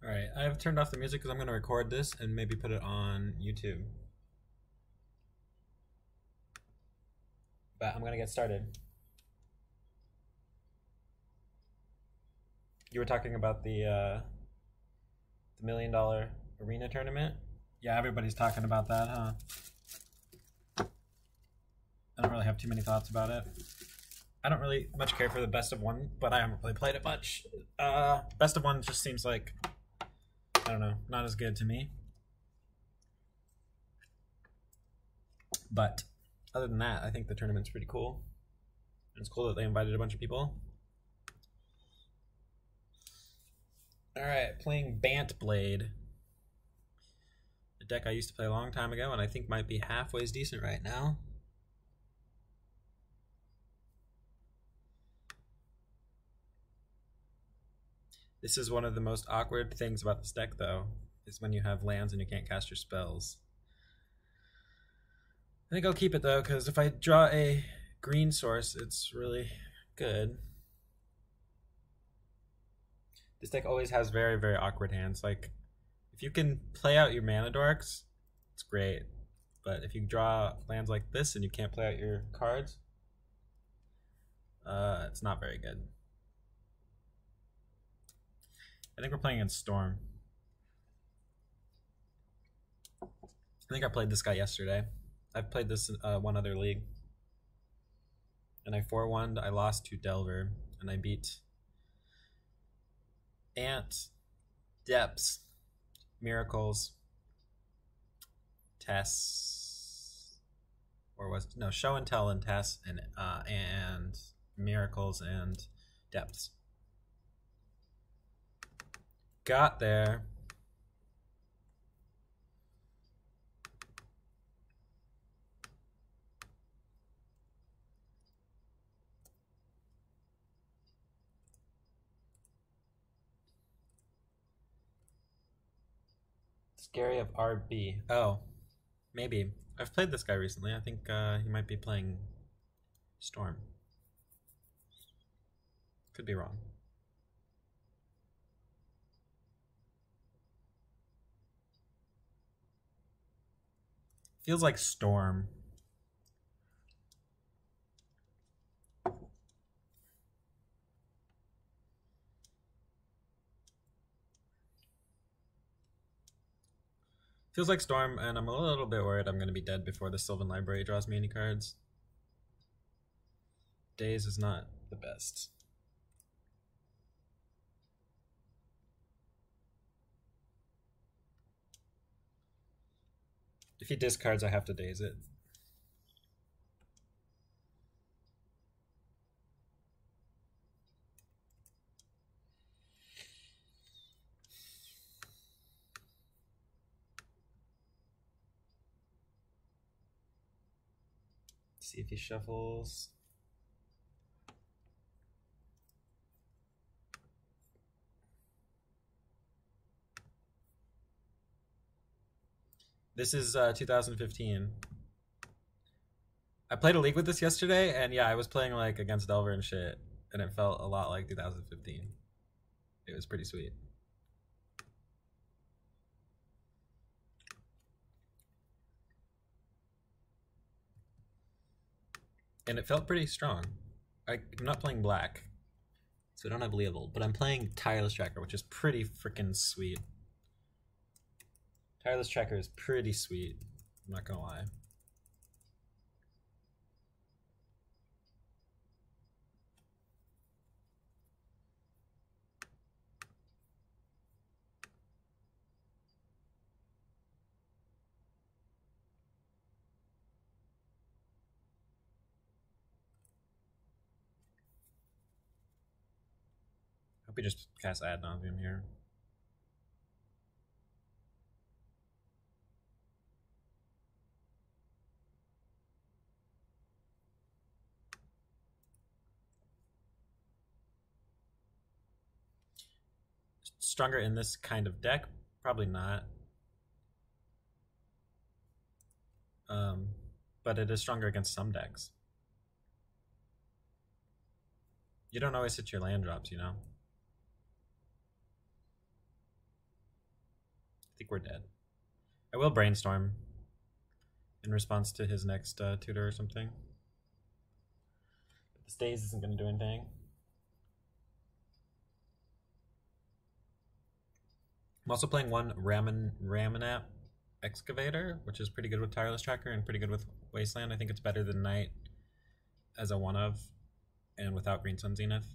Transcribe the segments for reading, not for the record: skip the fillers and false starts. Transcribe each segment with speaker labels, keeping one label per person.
Speaker 1: Alright, I've turned off the music because I'm going to record this and maybe put it on YouTube. But I'm going to get started. You were talking about the $1 million arena tournament? Yeah, everybody's talking about that, huh? I don't really have too many thoughts about it. I don't really much care for the best of one, but I haven't really played it much. Best of one just seems like, I don't know, not as good to me. But other than that, I think the tournament's pretty cool. It's cool that they invited a bunch of people. Alright, playing Bant Blade. A deck I used to play a long time ago and I think might be halfway decent right now. This is one of the most awkward things about this deck, though, is when you have lands and you can't cast your spells. I think I'll keep it, though, because if I draw a green source, it's really good. This deck always has very, very awkward hands. Like, if you can play out your mana dorks, it's great. But if you draw lands like this and you can't play out your cards, it's not very good. I think we're playing against Storm. I think I played this guy yesterday. I've played this in one other league. And I 4-1'd. I lost to Delver. And I beat Ant, Depths, Miracles, Tess, or was no Show and Tell and Tess and Miracles and Depths. Got there. Scary of RB. Oh, maybe. I've played this guy recently. I think he might be playing Storm. Could be wrong. Feels like Storm. Feels like Storm, and I'm a little bit worried I'm going to be dead before the Sylvan Library draws me any cards. Days is not the best. If he discards, I have to daze it. See if he shuffles. This is 2015. I played a league with this yesterday, and yeah, I was playing like against Delver and shit, and it felt a lot like 2015. It was pretty sweet. And it felt pretty strong. I'm not playing black, so I don't have Leovold, but I'm playing Tireless Tracker, which is pretty freaking sweet. Tireless Tracker is pretty sweet, I'm not gonna lie. Hope he just casts Ad Nauseam here. Stronger in this kind of deck? Probably not. But it is stronger against some decks. You don't always hit your land drops, you know? think we're dead. I will brainstorm in response to his next tutor or something. But the stays isn't going to do anything. I'm also playing one Ramanap Excavator, which is pretty good with Tireless Tracker and pretty good with Wasteland. I think it's better than Knight as a one of and without Green Sun Zenith.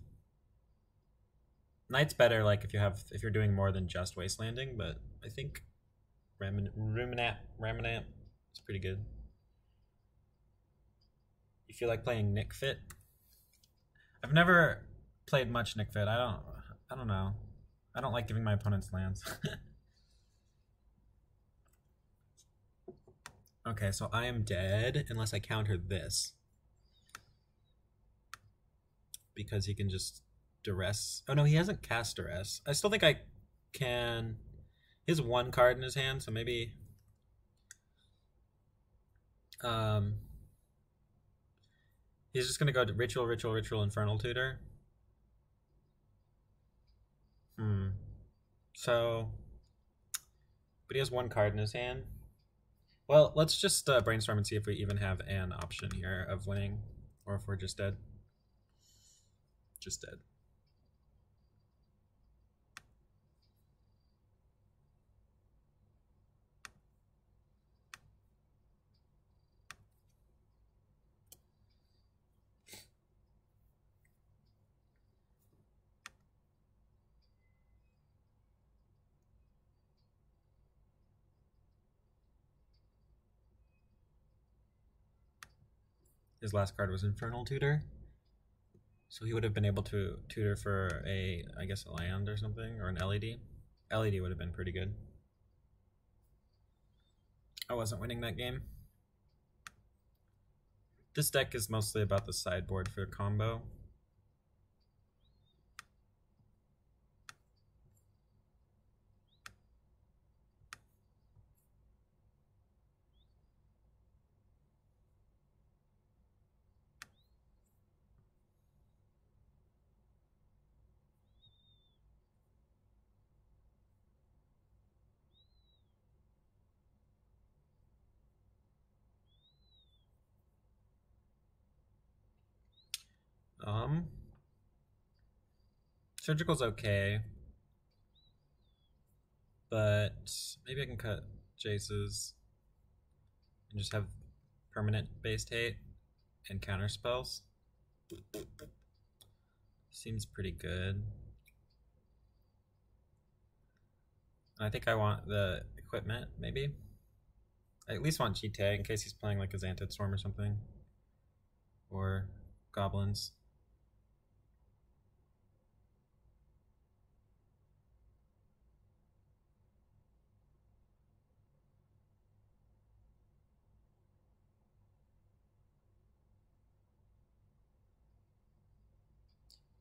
Speaker 1: Knight's better like if you're doing more than just Wastelanding, but I think Ramanap is pretty good. You feel like playing Nick Fit? I've never played much Nick Fit. I don't know. I don't like giving my opponents lands. Okay, so I am dead unless I counter this. Because he can just duress. Oh no, he hasn't cast duress. I still think I can. He has one card in his hand, so maybe he's just gonna go to Ritual, Infernal Tutor. So, but he has one card in his hand. Well, let's just brainstorm and see if we even have an option here of winning, or if we're just dead. Just dead. His last card was Infernal Tutor. So he would have been able to tutor for I guess a land or something, or an LED. LED would have been pretty good. I wasn't winning that game. This deck is mostly about the sideboard for combo. Surgical's okay, but maybe I can cut Jace's and just have permanent based hate and counter spells. Seems pretty good. I think I want the equipment, maybe. I at least want GTA in case he's playing like a Xantid Storm or something. Or goblins.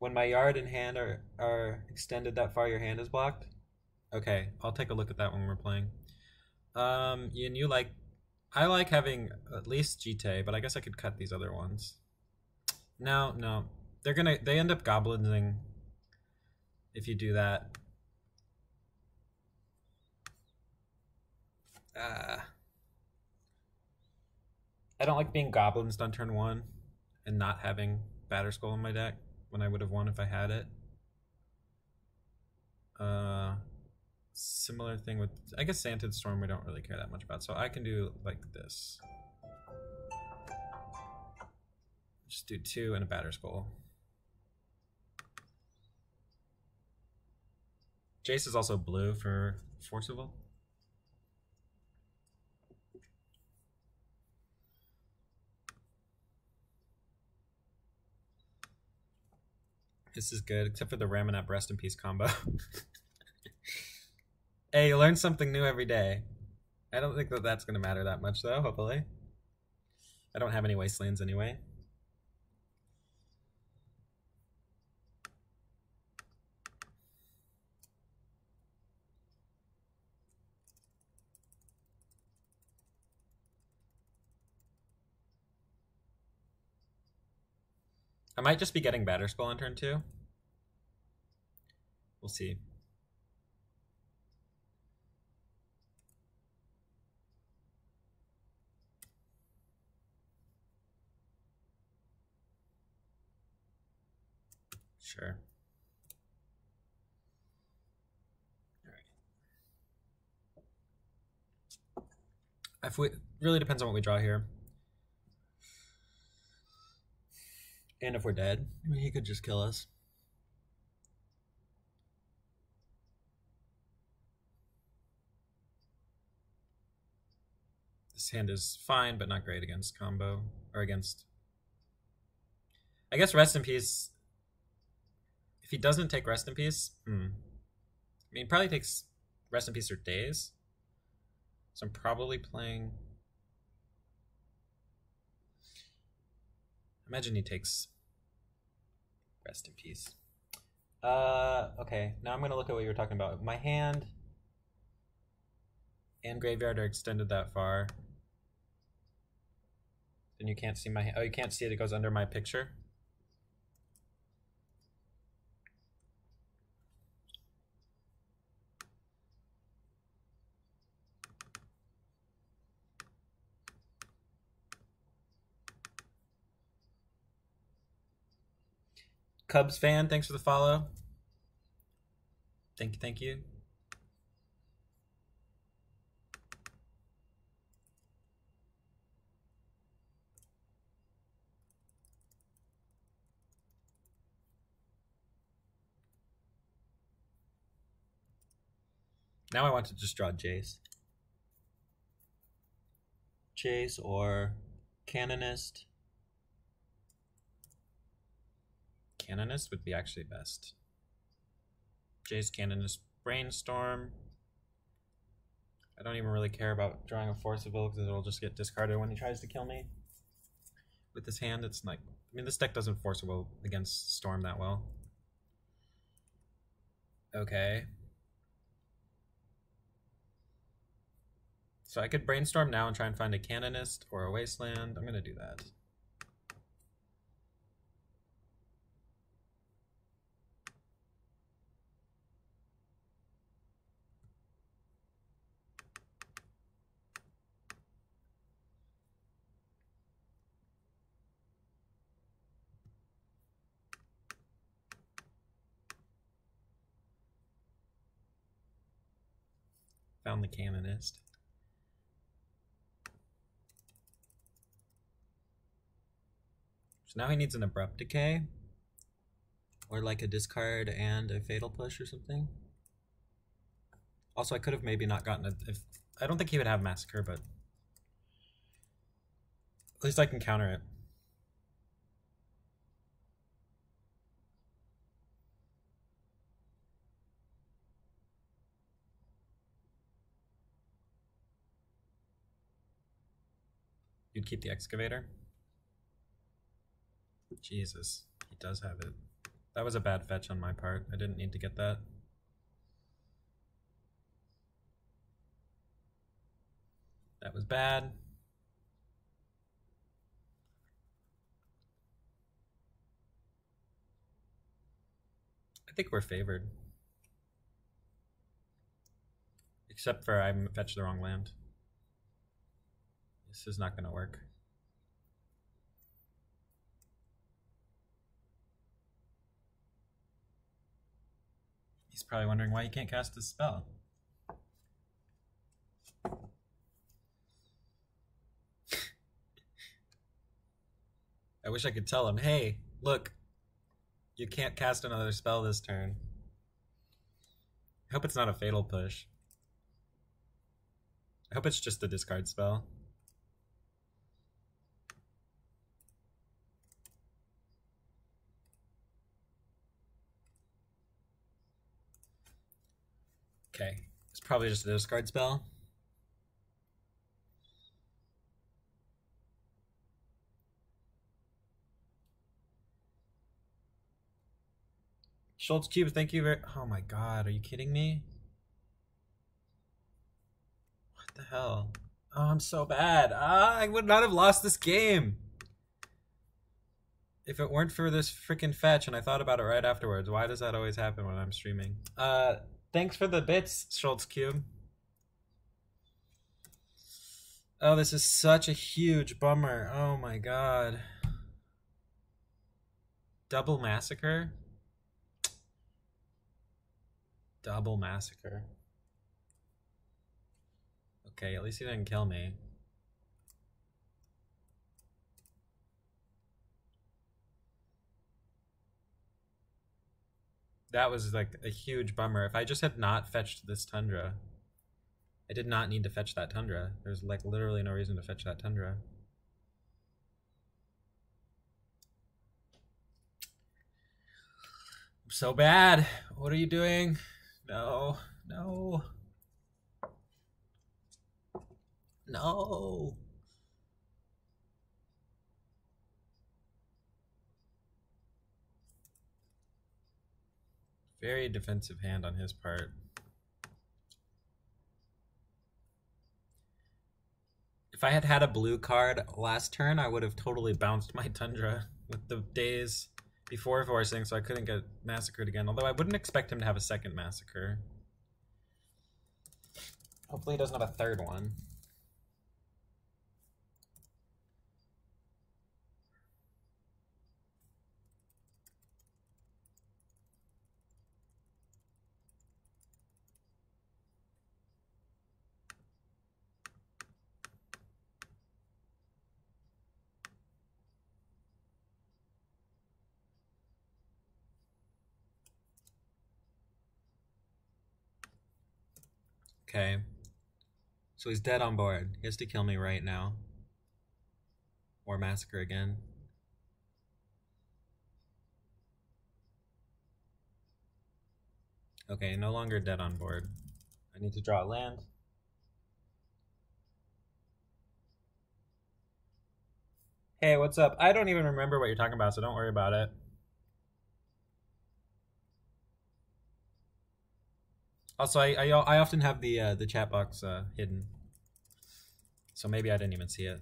Speaker 1: When my yard and hand are extended that far, your hand is blocked? Okay, I'll take a look at that when we're playing. You like... I like having at least GTA, but I guess I could cut these other ones. No. They end up goblinsing if you do that. I don't like being goblins on turn 1 and not having Batterskull in my deck when I would have won if I had it. Similar thing with, I guess, Xantid Storm we don't really care that much about, so I can do like this. Just do 2 and a Batterskull. Jace is also blue for Forcible. This is good, except for the Ramanap Rest in Peace combo. Hey, you learn something new every day. I don't think that that's going to matter that much, though, hopefully. I don't have any Wastelands anyway. I might just be getting Batterskull on turn 2. We'll see. Sure. If we really depends on what we draw here. And if we're dead, I mean, he could just kill us. This hand is fine, but not great against combo. Or against... I guess Rest in Peace... If he doesn't take Rest in Peace... I mean, he probably takes Rest in Peace for days. So I'm probably playing... Imagine he takes Rest in Peace. Okay, now I'm going to look at what you were talking about. My hand and graveyard are extended that far. Then you can't see my hand. Oh, you can't see it. It goes under my picture. Cubs fan, thanks for the follow. Thank you, thank you. Now I want to just draw Jace. Jace or Canonist. Canonist would be actually best. Jace, Canonist, Brainstorm. I don't even really care about drawing a Forcible because it'll just get discarded when he tries to kill me. With this hand, it's like... I mean, this deck doesn't Forcible against Storm that well. Okay. So I could Brainstorm now and try and find a Canonist or a Wasteland. I'm going to do that. Found the Canonist. So now he needs an Abrupt Decay. Or like a discard and a Fatal Push or something. Also, I could have maybe not gotten it. If I don't think he would have Massacre, but at least I can counter it. You'd keep the Excavator? Jesus, he does have it. That was a bad fetch on my part. I didn't need to get that. That was bad. I think we're favored. Except for I fetched the wrong land. This is not going to work. He's probably wondering why he can't cast his spell. I wish I could tell him, hey, look, you can't cast another spell this turn. I hope it's not a Fatal Push. I hope it's just a discard spell. Okay, it's probably just a discard spell. Schultz Cube, thank you very... Oh my god, are you kidding me? What the hell? Oh, I'm so bad. I would not have lost this game. If it weren't for this freaking fetch and I thought about it right afterwards. Why does that always happen when I'm streaming? Thanks for the bits, Schultz Cube. Oh, this is such a huge bummer. Oh my god. Double Massacre? Double massacre. Okay, at least he didn't kill me. That was like a huge bummer. If I just had not fetched this Tundra, I did not need to fetch that Tundra. There's like literally no reason to fetch that Tundra. I'm so bad. What are you doing? No, no, no. Very defensive hand on his part. If I had had a blue card last turn, I would have totally bounced my Tundra with the days before forcing, so I couldn't get massacred again. Although I wouldn't expect him to have a second massacre. Hopefully he doesn't have a third one. Okay. So he's dead on board. He has to kill me right now. Or massacre again. Okay, no longer dead on board. I need to draw a land. Hey, what's up? I don't even remember what you're talking about, so don't worry about it. Also, I often have the chat box hidden, so maybe I didn't even see it.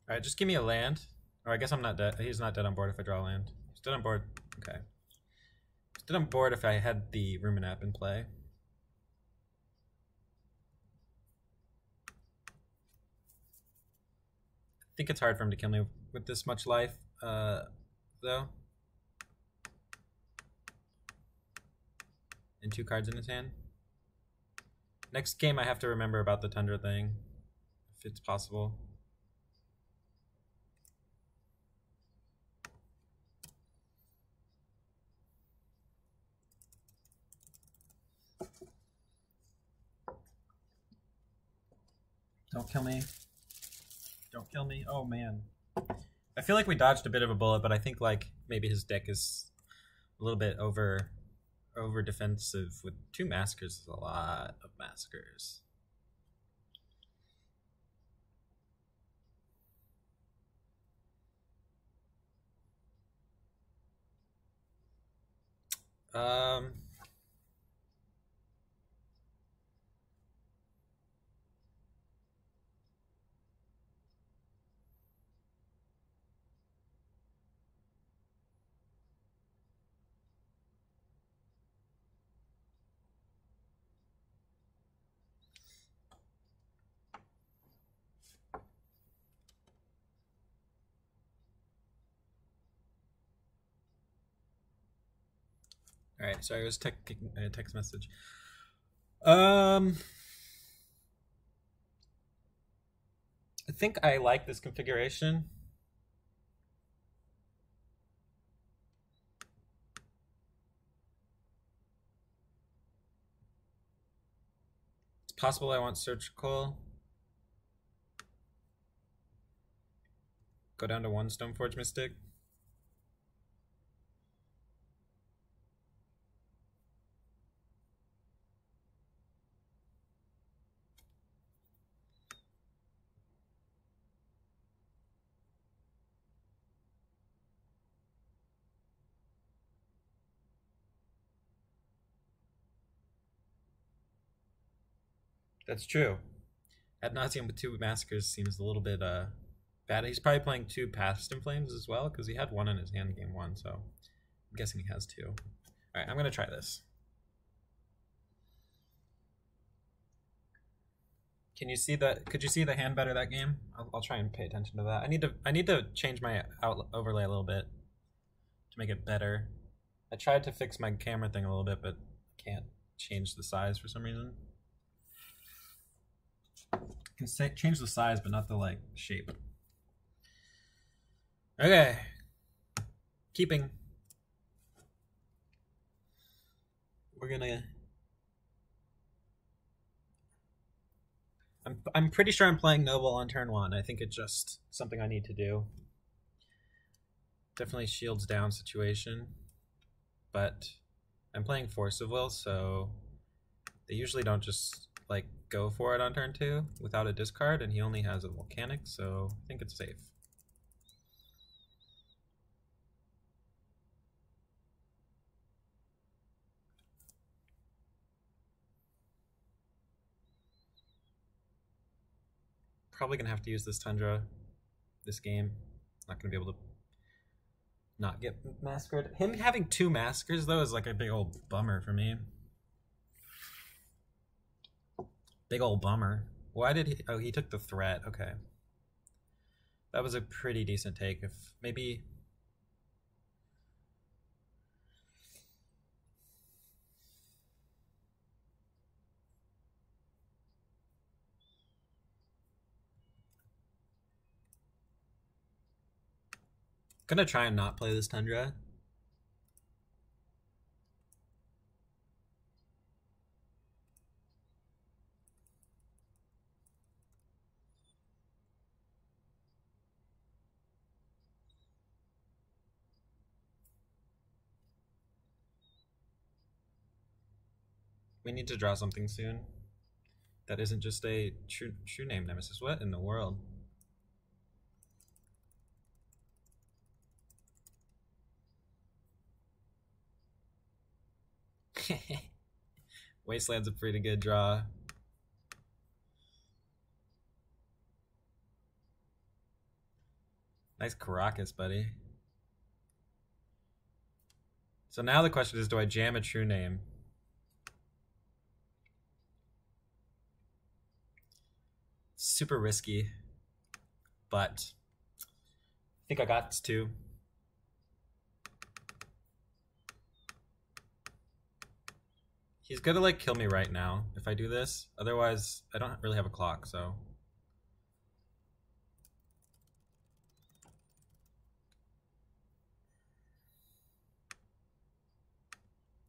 Speaker 1: All right, just give me a land. Or I guess I'm not dead. He's not dead on board if I draw a land. He's dead on board. Okay. He's dead on board if I had the Ruminap in play. I think it's hard for him to kill me with this much life, though. And 2 cards in his hand. Next game I have to remember about the Tundra thing, if it's possible. Don't kill me. Don't kill me. Oh man. I feel like we dodged a bit of a bullet, but I think like maybe his deck is a little bit over defensive with 2 massacres is a lot of massacres. All right, sorry, it was a text message. I think I like this configuration. It's possible I want Surgical. Go down to 1 Stoneforge Mystic. That's true. Ad nauseum with 2 massacres seems a little bit bad. He's probably playing 2 Past in Flames as well, because he had 1 in his hand game 1, so I'm guessing he has 2. Alright, I'm gonna try this. Can you see the? Could you see the hand better that game? I'll try and pay attention to that. I need to change my overlay a little bit to make it better. I tried to fix my camera thing a little bit, but can't change the size for some reason. I can change the size, but not the like shape. Okay, keeping. We're gonna. I'm pretty sure I'm playing Noble on turn 1. I think it's just something I need to do. Definitely shields down situation, but I'm playing Force of Will, so they usually don't just like go for it on turn 2 without a discard, and he only has a Volcanic, so I think it's safe. Probably gonna have to use this Tundra this game. Not gonna be able to not get massacred. Him having 2 massacres though is like a big old bummer for me. Big old bummer. Why did he? Oh, he took the threat. Okay, that was a pretty decent take. If maybe. Gonna try and not play this Tundra. We need to draw something soon. That isn't just a true name nemesis. What in the world? Wasteland's a pretty good draw. Nice Caracas, buddy. So now the question is, do I jam a true name? Super risky, but I think I got to. He's gonna like kill me right now if I do this. Otherwise, I don't really have a clock, so.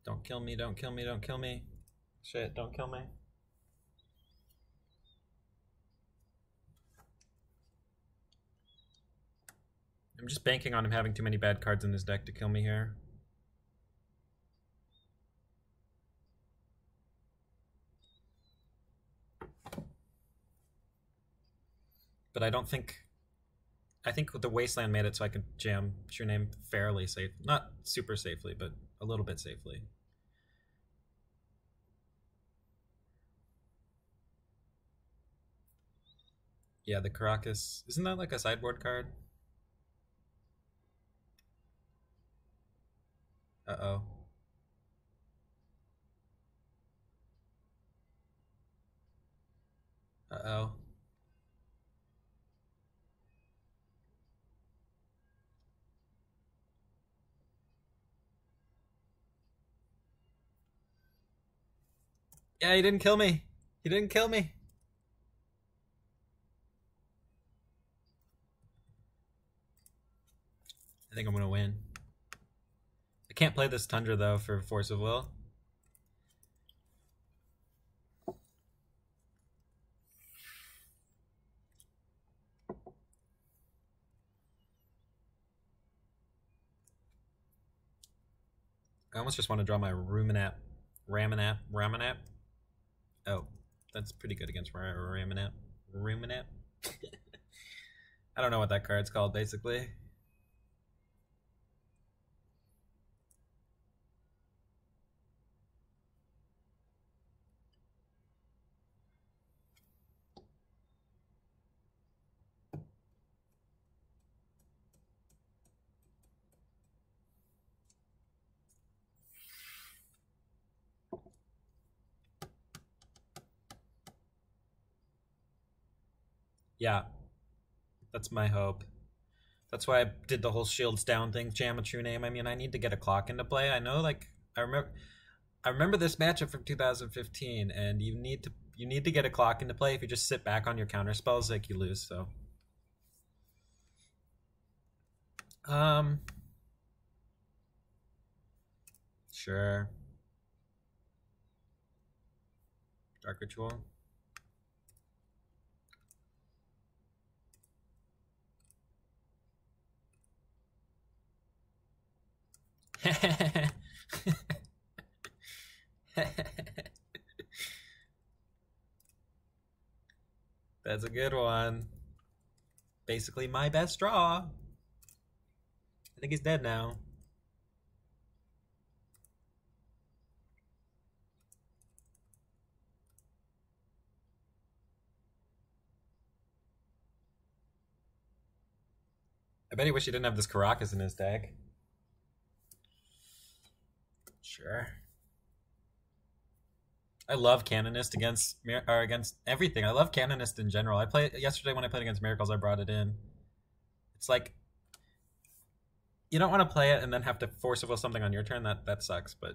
Speaker 1: Don't kill me, don't kill me, don't kill me. Shit, don't kill me. I'm just banking on him having too many bad cards in his deck to kill me here. But I don't think... I think the Wasteland made it so I could jam True Name fairly safe. Not super safely, but a little bit safely. Yeah, the Caracas... Isn't that like a sideboard card? Uh-oh. Uh-oh. Yeah, he didn't kill me. He didn't kill me. I think I'm gonna win. I can't play this Tundra though for Force of Will. I almost just want to draw my Ramanap. Oh, that's pretty good against Ramanap. I don't know what that card's called, basically. Yeah, that's my hope. That's why I did the whole shields down thing, jam a true name. I mean, I need to get a clock into play. I know, like, I remember this matchup from 2015, and you need to get a clock into play. If you just sit back on your counter spells, like, you lose. So, um, sure, Dark Ritual. That's a good one. Basically, my best draw. I think he's dead now. I bet he wish he didn't have this Caracas in his deck. Sure. I love Canonist against everything. I love Canonist in general. I played yesterday when I played against Miracles. I brought it in. It's like you don't want to play it and then have to force will something on your turn. That sucks. But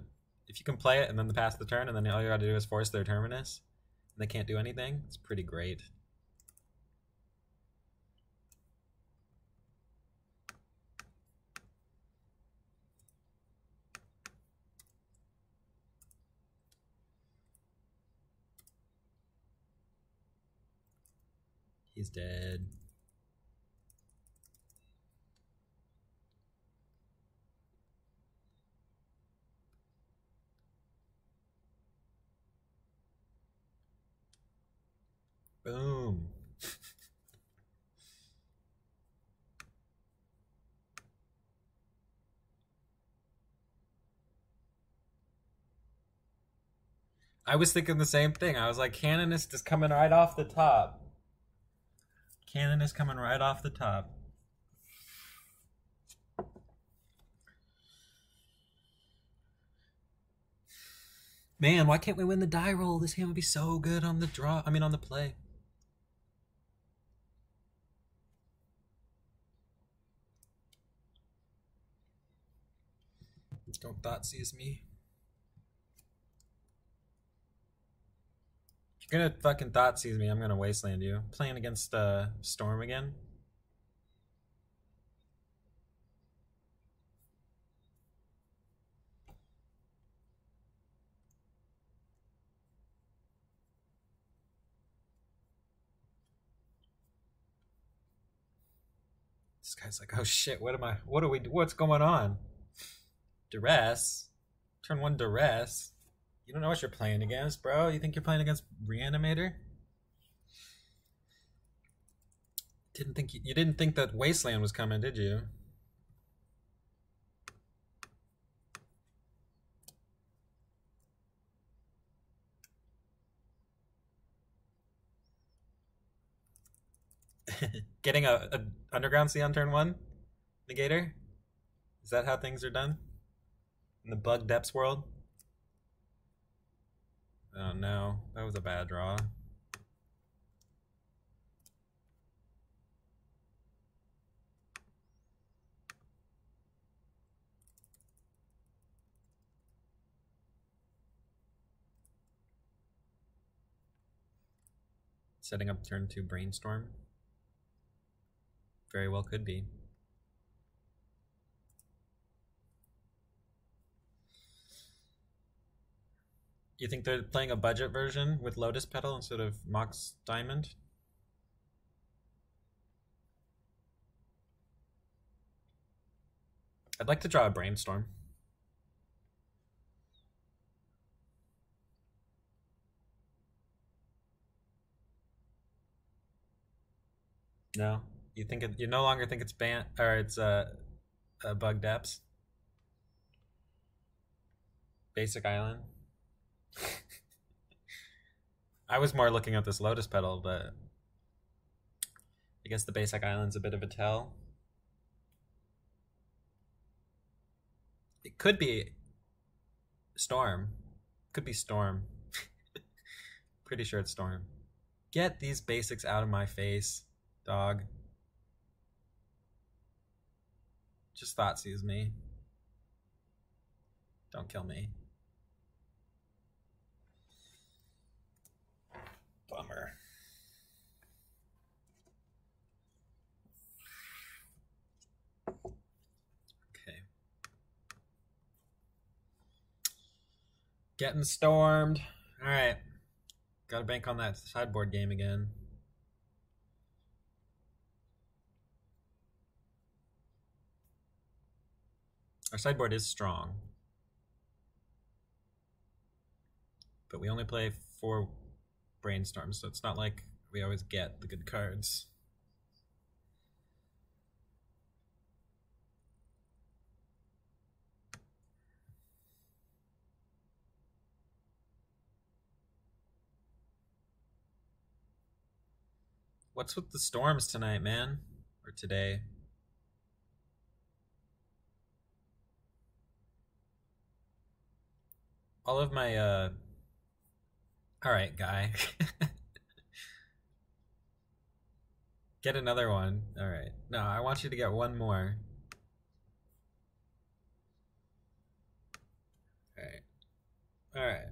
Speaker 1: if you can play it and then pass the turn, and then all you got to do is force their Terminus, and they can't do anything, it's pretty great. He's dead. Boom. I was thinking the same thing. I was like, Canonist is coming right off the top. Cannon is coming right off the top. Man, why can't we win the die roll? This hand would be so good on the draw. I mean, on the play. Don't Thoughtseize me. If you're gonna fucking Thoughtseize me, I'm gonna Wasteland you. Playing against Storm again. This guy's like, oh shit, what's going on? Duress? Turn 1 Duress? You don't know what you're playing against, bro. You think you're playing against Reanimator? You didn't think that Wasteland was coming, did you? Getting a Underground Sea on turn 1? Negator? Is that how things are done? In the Bug Depths world? Oh no, that was a bad draw. Setting up turn 2 Brainstorm? Very well could be. You think they're playing a budget version with Lotus Petal instead of Mox Diamond? I'd like to draw a Brainstorm. No? You no longer think it's Bant or it's Bug Depths? Basic Island? I was more looking at this Lotus Petal, but I guess the Basic Island's a bit of a tell. It could be Storm. Could be Storm. Pretty sure it's Storm. Get these basics out of my face. Dog. Just thought sees me. Don't kill me. Bummer. Okay. Getting stormed. Alright. Gotta bank on that sideboard game again. Our sideboard is strong. But we only play 4 brainstorms, so it's not like we always get the good cards. What's with the storms tonight, man? Or today? All of my, Alright, guy. Get another one. Alright. No, I want you to get one more. Alright. Alright.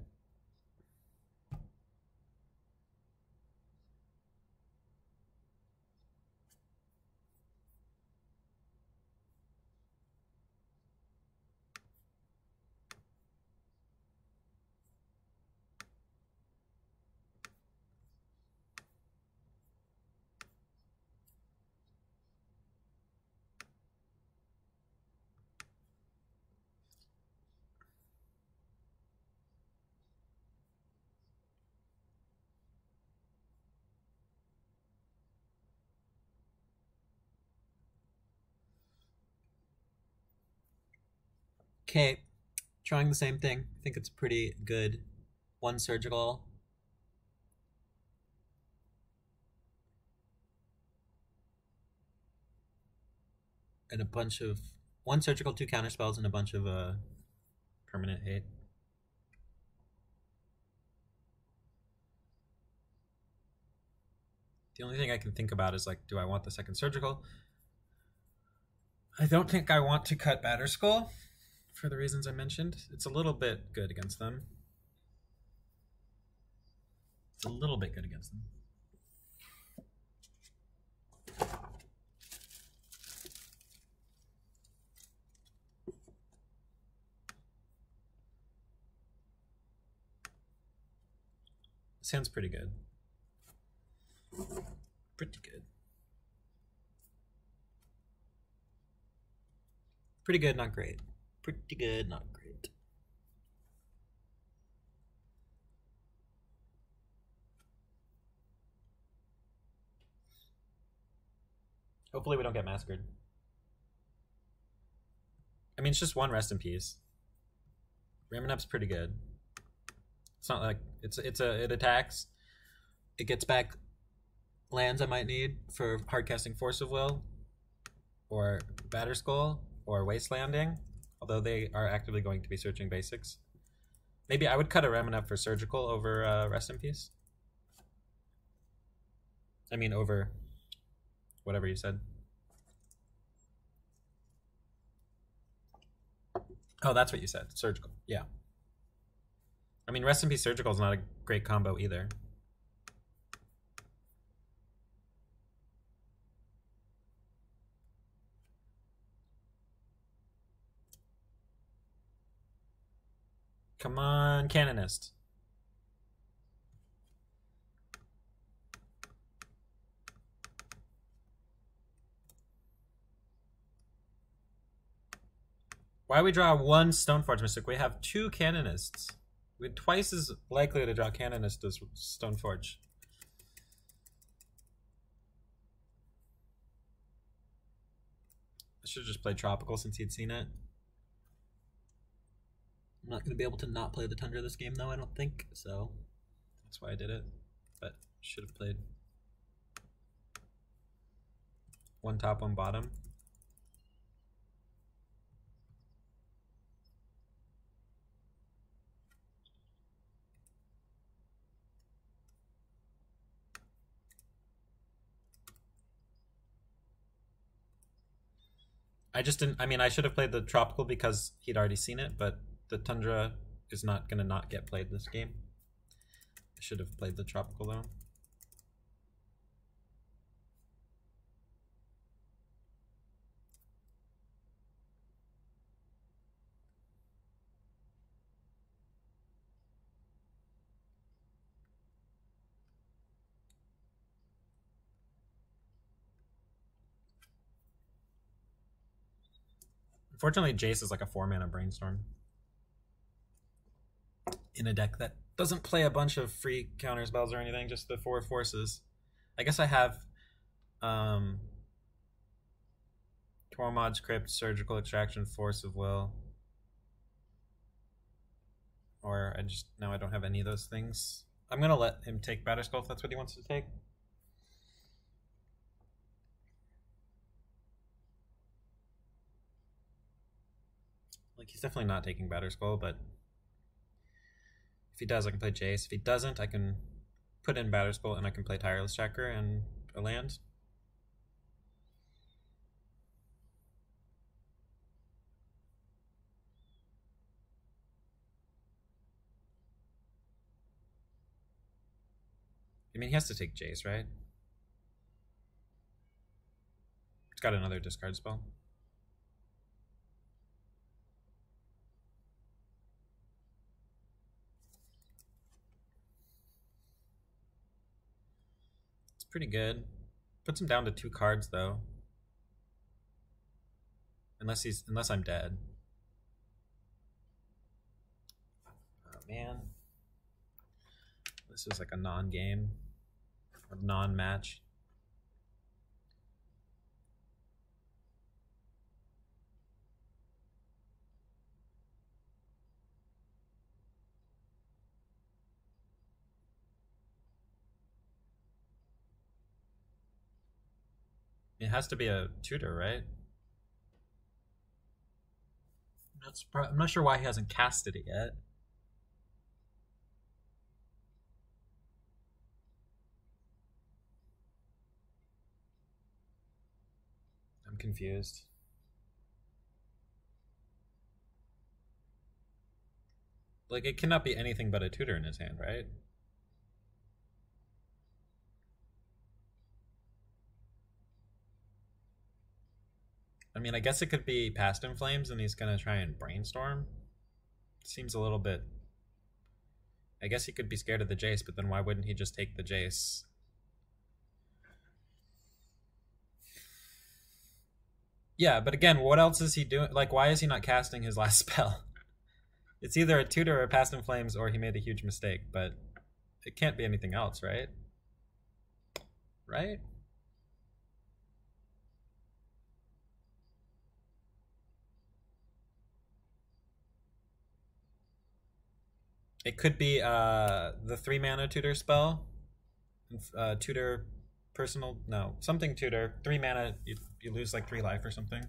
Speaker 1: Okay, trying the same thing. I think it's pretty good. 1 surgical. And a bunch of 1 surgical, 2 counter spells, and a bunch of permanent hate. The only thing I can think about is like, do I want the 2nd surgical? I don't think I want to cut Batterskull for the reasons I mentioned. It's a little bit good against them. It's a little bit good against them. Sounds pretty good. Pretty good. Pretty good, not great. Pretty good, not great. Hopefully we don't get massacred. I mean, it's just 1 rest in peace. Ramming up's pretty good. It's not like it attacks. It gets back lands I might need for hardcasting Force of Will, or Batterskull, or Wastelanding. Although they are actively going to be searching basics. Maybe I would cut a Ramming up for surgical over rest in peace. I mean, over whatever you said. Oh, that's what you said. Surgical. Yeah. I mean, rest in peace surgical is not a great combo either. Come on, Canonist. Why we draw 1 Stoneforge Mystic? We have 2 Canonists. We're twice as likely to draw Canonist as Stoneforge. I should have just played Tropical since he'd seen it. I'm not going to be able to not play the Tundra this game, though, I don't think. So that's why I did it. But should have played 1 top, 1 bottom. I just didn't. I mean, I should have played the tropical because he'd already seen it, but the tundra is not gonna not get played this game. I should have played the tropical though. Unfortunately, Jace is like a 4-mana brainstorm in a deck that doesn't play a bunch of free counter spells or anything, just the 4 forces. I guess I have Tormod's Crypt, Surgical Extraction, Force of Will. Or I just, now I don't have any of those things. I'm gonna let him take Batterskull if that's what he wants to take. Like, he's definitely not taking Batterskull, but if he does, I can play Jace. If he doesn't, I can put in Batterskull and I can play Tireless Tracker and a land. I mean, he has to take Jace, right? He's got another discard spell. It's pretty good. Puts him down to 2 cards though. Unless I'm dead. Oh man. This is like a non-game. A non-match. It has to be a tutor, right? I'm not sure why he hasn't casted it yet. I'm confused. Like, it cannot be anything but a tutor in his hand, right? I mean, I guess it could be Past in Flames and he's gonna try and brainstorm. Seems a little bit... I guess he could be scared of the Jace, but then why wouldn't he just take the Jace? Yeah, but again, what else is he doing? Like, why is he not casting his last spell? It's either a tutor or a Past in Flames or he made a huge mistake, but it can't be anything else, right? Right? It could be the 3-mana tutor spell. Tutor personal, no, something tutor. 3 mana, you lose like 3 life or something.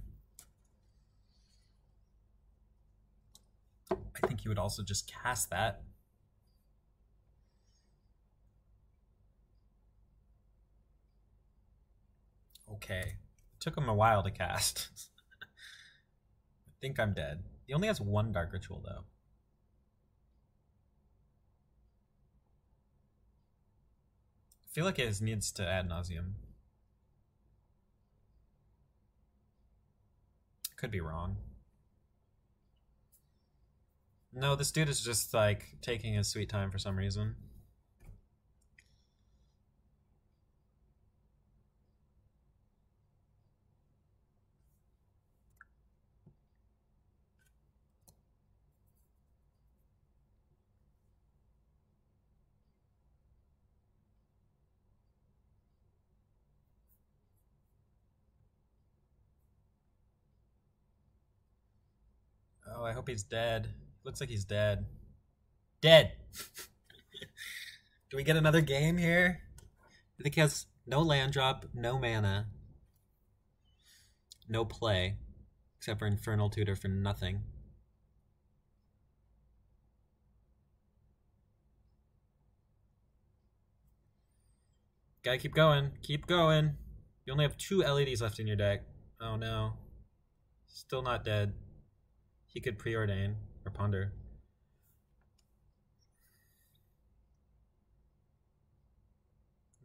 Speaker 1: I think he would also just cast that. Okay. It took him a while to cast. I think I'm dead. He only has 1 Dark Ritual though. I feel like it needs to ad nauseum. Could be wrong. No, this dude is just like taking his sweet time for some reason. Oh, I hope he's dead. Looks like he's dead. Dead! Do we get another game here? I think he has no land drop, no mana, no play, except for Infernal Tutor for nothing. Gotta keep going. Keep going. You only have 2 LEDs left in your deck. Oh no. Still not dead. He could preordain or ponder.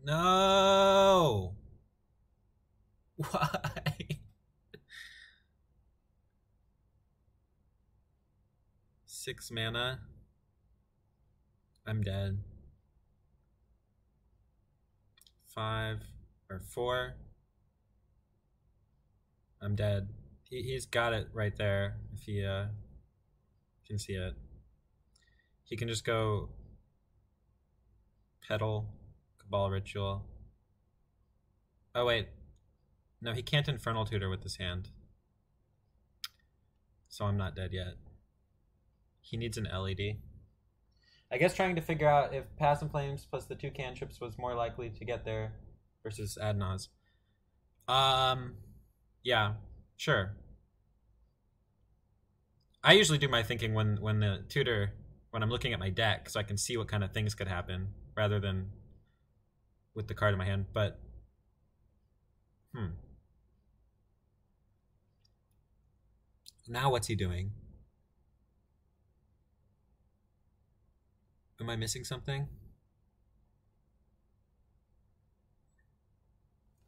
Speaker 1: No! Why? 6 mana. I'm dead. 5 or 4. I'm dead. He's got it right there if he can see it. He can just go Petal, Cabal Ritual. Oh wait. No, he can't Infernal Tutor with this hand. So I'm not dead yet. He needs an LED. I guess trying to figure out if Pass and Flames plus the 2 cantrips was more likely to get there versus Ad Naz. Yeah, sure. I usually do my thinking when the tutor, when I'm looking at my deck, so I can see what kind of things could happen rather than with the card in my hand. But now what's he doing? Am I missing something?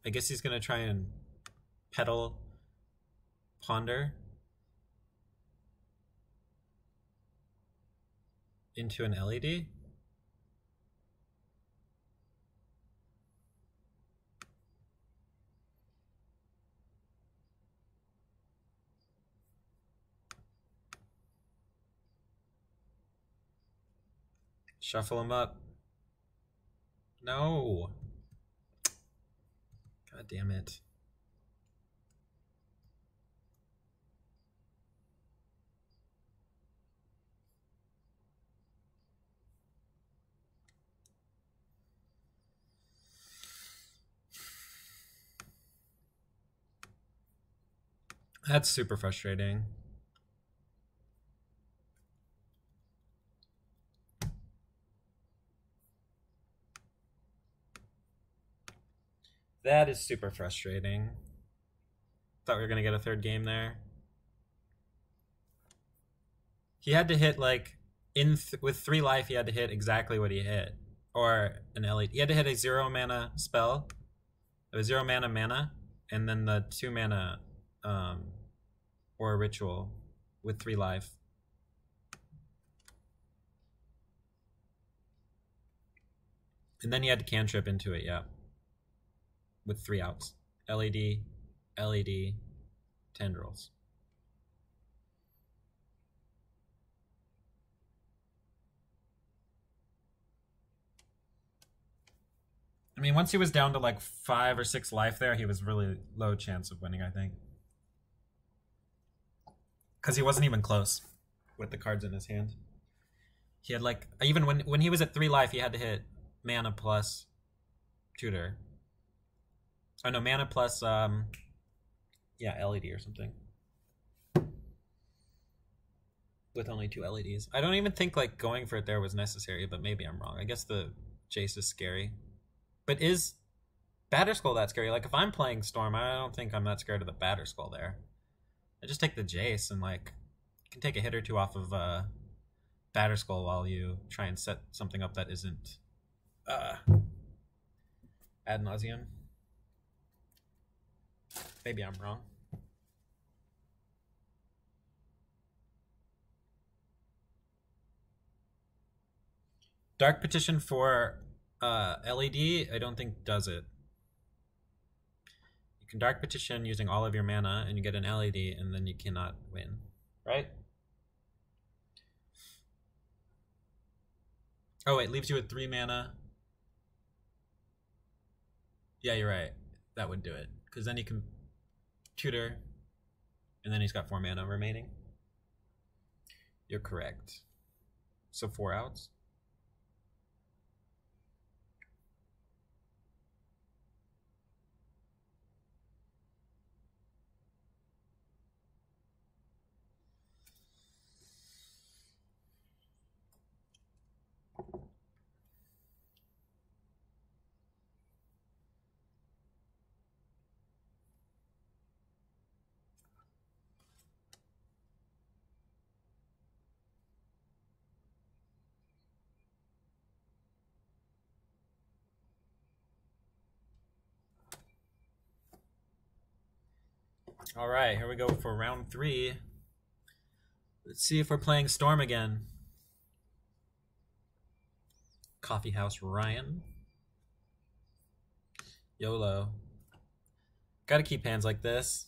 Speaker 1: I guess he's gonna try and Petal Ponder into an LED. Shuffle him up. No. God damn it. That's super frustrating. That is super frustrating. Thought we were gonna get a third game there. He had to hit like with 3 life. He had to hit exactly what he hit, or an LED. He had to hit a 0 mana spell, a 0 mana, and then the 2 mana or a ritual with 3 life. And then he had to cantrip into it, yeah. With 3 outs. LED, LED, tendrils. I mean, once he was down to like 5 or 6 life there, he was really low chance of winning, I think. Because he wasn't even close with the cards in his hand. He had like, even when he was at 3 life, he had to hit mana plus tutor. Oh no, mana plus yeah, LED or something. With only 2 LEDs. I don't even think like going for it there was necessary, but maybe I'm wrong. I guess the Jace is scary. But is Batterskull that scary? Like if I'm playing Storm, I don't think I'm that scared of the Batterskull there. I just take the Jace and like you can take a hit or 2 off of Batterskull while you try and set something up that isn't ad nauseum. Maybe I'm wrong. Dark Petition for LED, I don't think does it. You can Dark Petition using all of your mana and you get an LED and then you cannot win, right? Oh wait, leaves you with 3 mana. Yeah, you're right. That would do it. Because then you can tutor and then he's got 4 mana remaining. You're correct. So 4 outs. All right, here we go for round 3. Let's see if we're playing Storm again. Coffee House Ryan. YOLO. Gotta keep hands like this.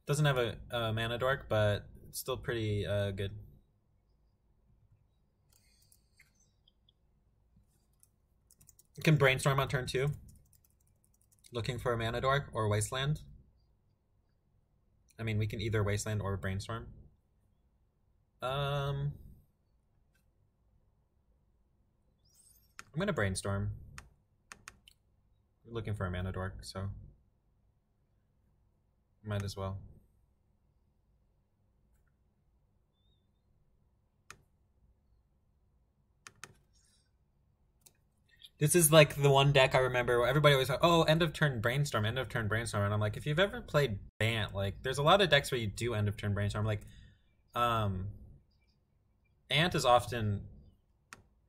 Speaker 1: Doesn't have a mana dork, but it's still pretty good. You can brainstorm on turn 2. Looking for a mana dork or wasteland. I mean, we can either wasteland or brainstorm. I'm gonna brainstorm. Looking for a mana dork, so might as well. This is like the one deck I remember where everybody always like, oh, end of turn brainstorm, end of turn brainstorm. And I'm like, if you've ever played Bant, like there's a lot of decks where you do end of turn brainstorm. Like Ant is often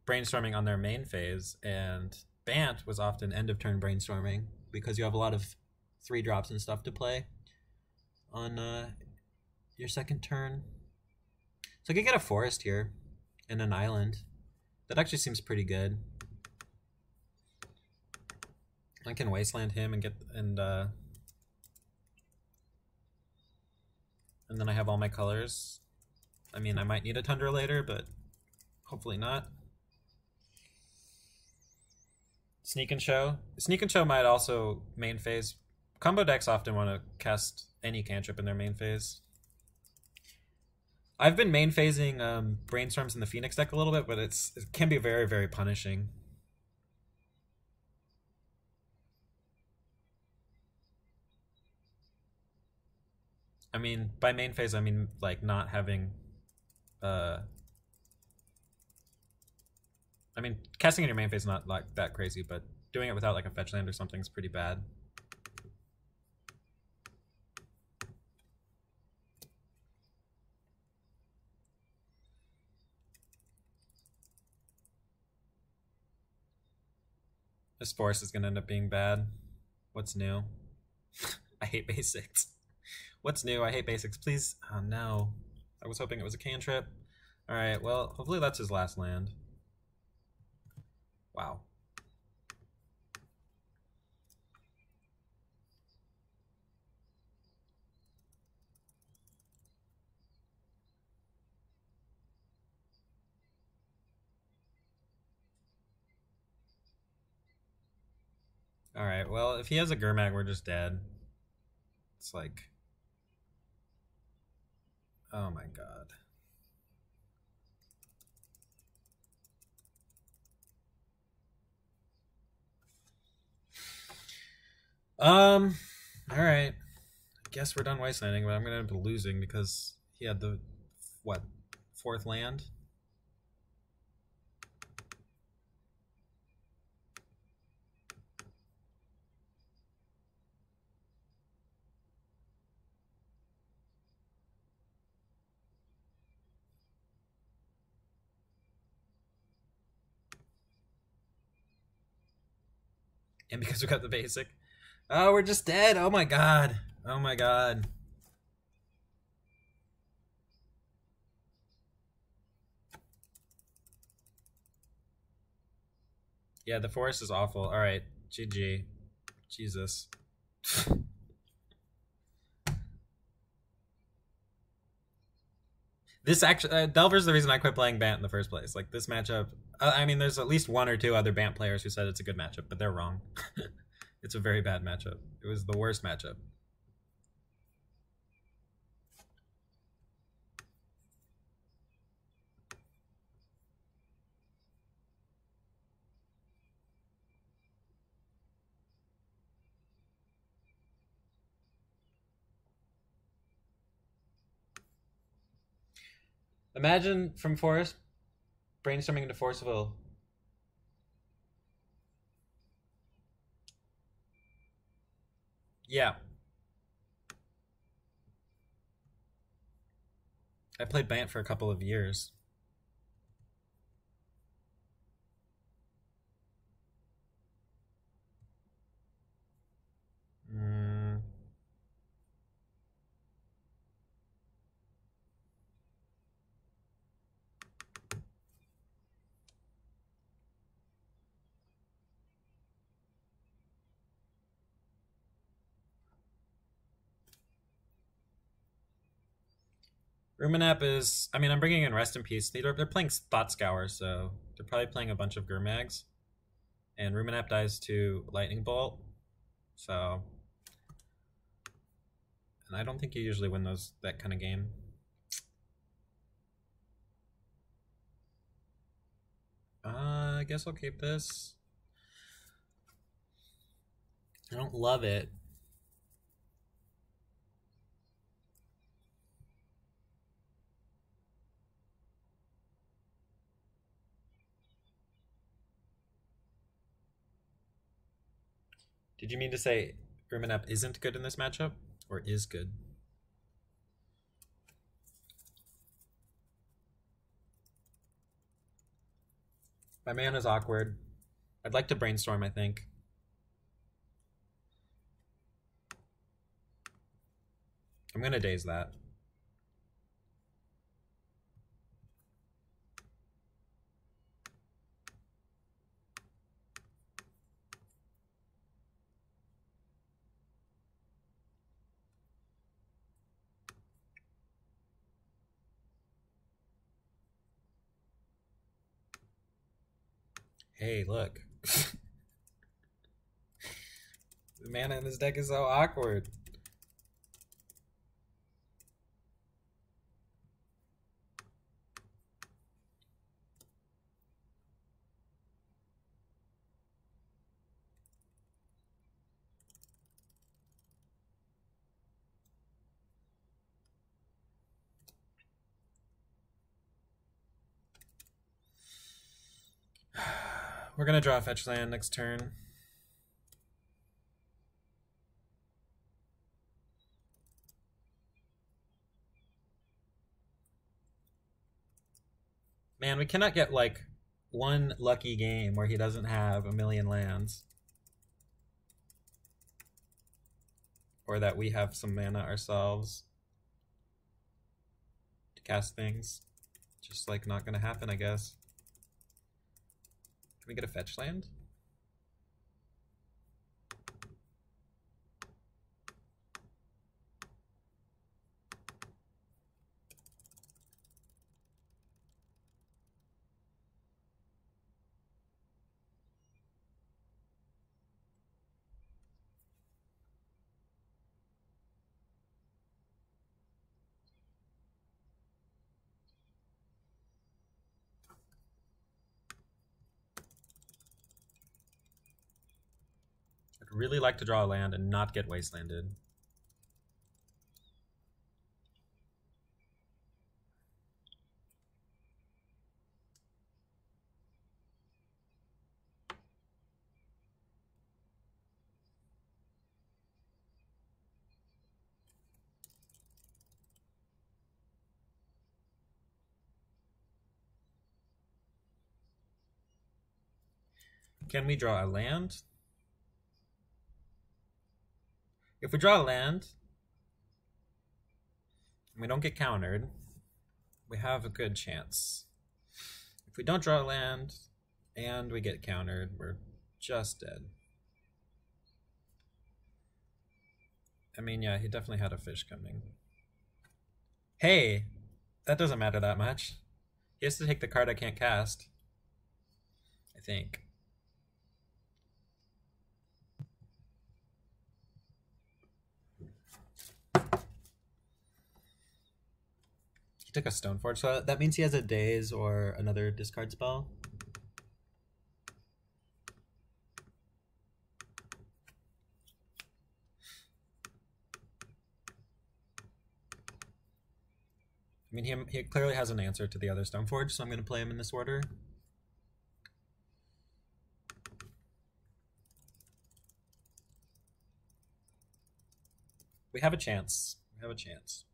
Speaker 1: brainstorming on their main phase, and Bant was often end of turn brainstorming because you have a lot of 3-drops and stuff to play on your second turn. So I could get a forest here and an island. That actually seems pretty good. I can wasteland him and get and then I have all my colors. I mean, I might need a Tundra later, but hopefully not. Sneak and Show. Sneak and Show might also main phase. Combo decks often want to cast any cantrip in their main phase. I've been main phasing Brainstorms in the Phoenix deck a little bit, but it can be very, very punishing. I mean, by main phase, I mean like not having I mean, casting in your main phase is not like that crazy, but doing it without like a fetch land or something is pretty bad. This forest is gonna end up being bad. What's new? I hate basics. What's new? I hate basics. Please. Oh no. I was hoping it was a cantrip. Alright, well, hopefully that's his last land. Wow. Alright, well, if he has a Gurmag, we're just dead. It's like... Oh my god. Alright. I guess we're done wastelanding, but I'm gonna end up losing because he had the, what, 4th land? And because we got the basic. Oh, we're just dead. Oh my god. Oh my god. Yeah, the forest is awful. Alright, GG. Jesus. This actually, Delver's the reason I quit playing Bant in the first place. Like, this matchup, I mean, there's at least 1 or 2 other Bant players who said it's a good matchup, but they're wrong. It's a very bad matchup. It was the worst matchup. Imagine from Forest brainstorming into Forceville. Yeah. I played Bant for a couple of years. Ruminap is, I mean, I'm bringing in Rest in Peace. They're playing Thought Scour, so they're probably playing a bunch of Gurmags. And Ruminap dies to Lightning Bolt, so... And I don't think you usually win that kind of game. I guess I'll keep this. I don't love it. Did you mean to say Ruminap isn't good in this matchup? Or is good? My mana's awkward. I'd like to brainstorm, I think. I'm gonna daze that. Hey, look. The mana in this deck is so awkward. We're gonna draw a fetch land next turn. Man, we cannot get like one lucky game where he doesn't have a million lands. Or that we have some mana ourselves to cast things. Just like not gonna happen, I guess. Can we get a fetch land? I'd really like to draw a land and not get wastelanded. Can we draw a land? If we draw a land, and we don't get countered, we have a good chance. If we don't draw a land, and we get countered, we're just dead. I mean, yeah, he definitely had a fish coming. Hey! That doesn't matter that much. He has to take the card I can't cast. I think. He took a Stoneforge, so that means he has a Daze or another discard spell. I mean, he clearly has an answer to the other Stoneforge, so I'm going to play him in this order. We have a chance. We have a chance.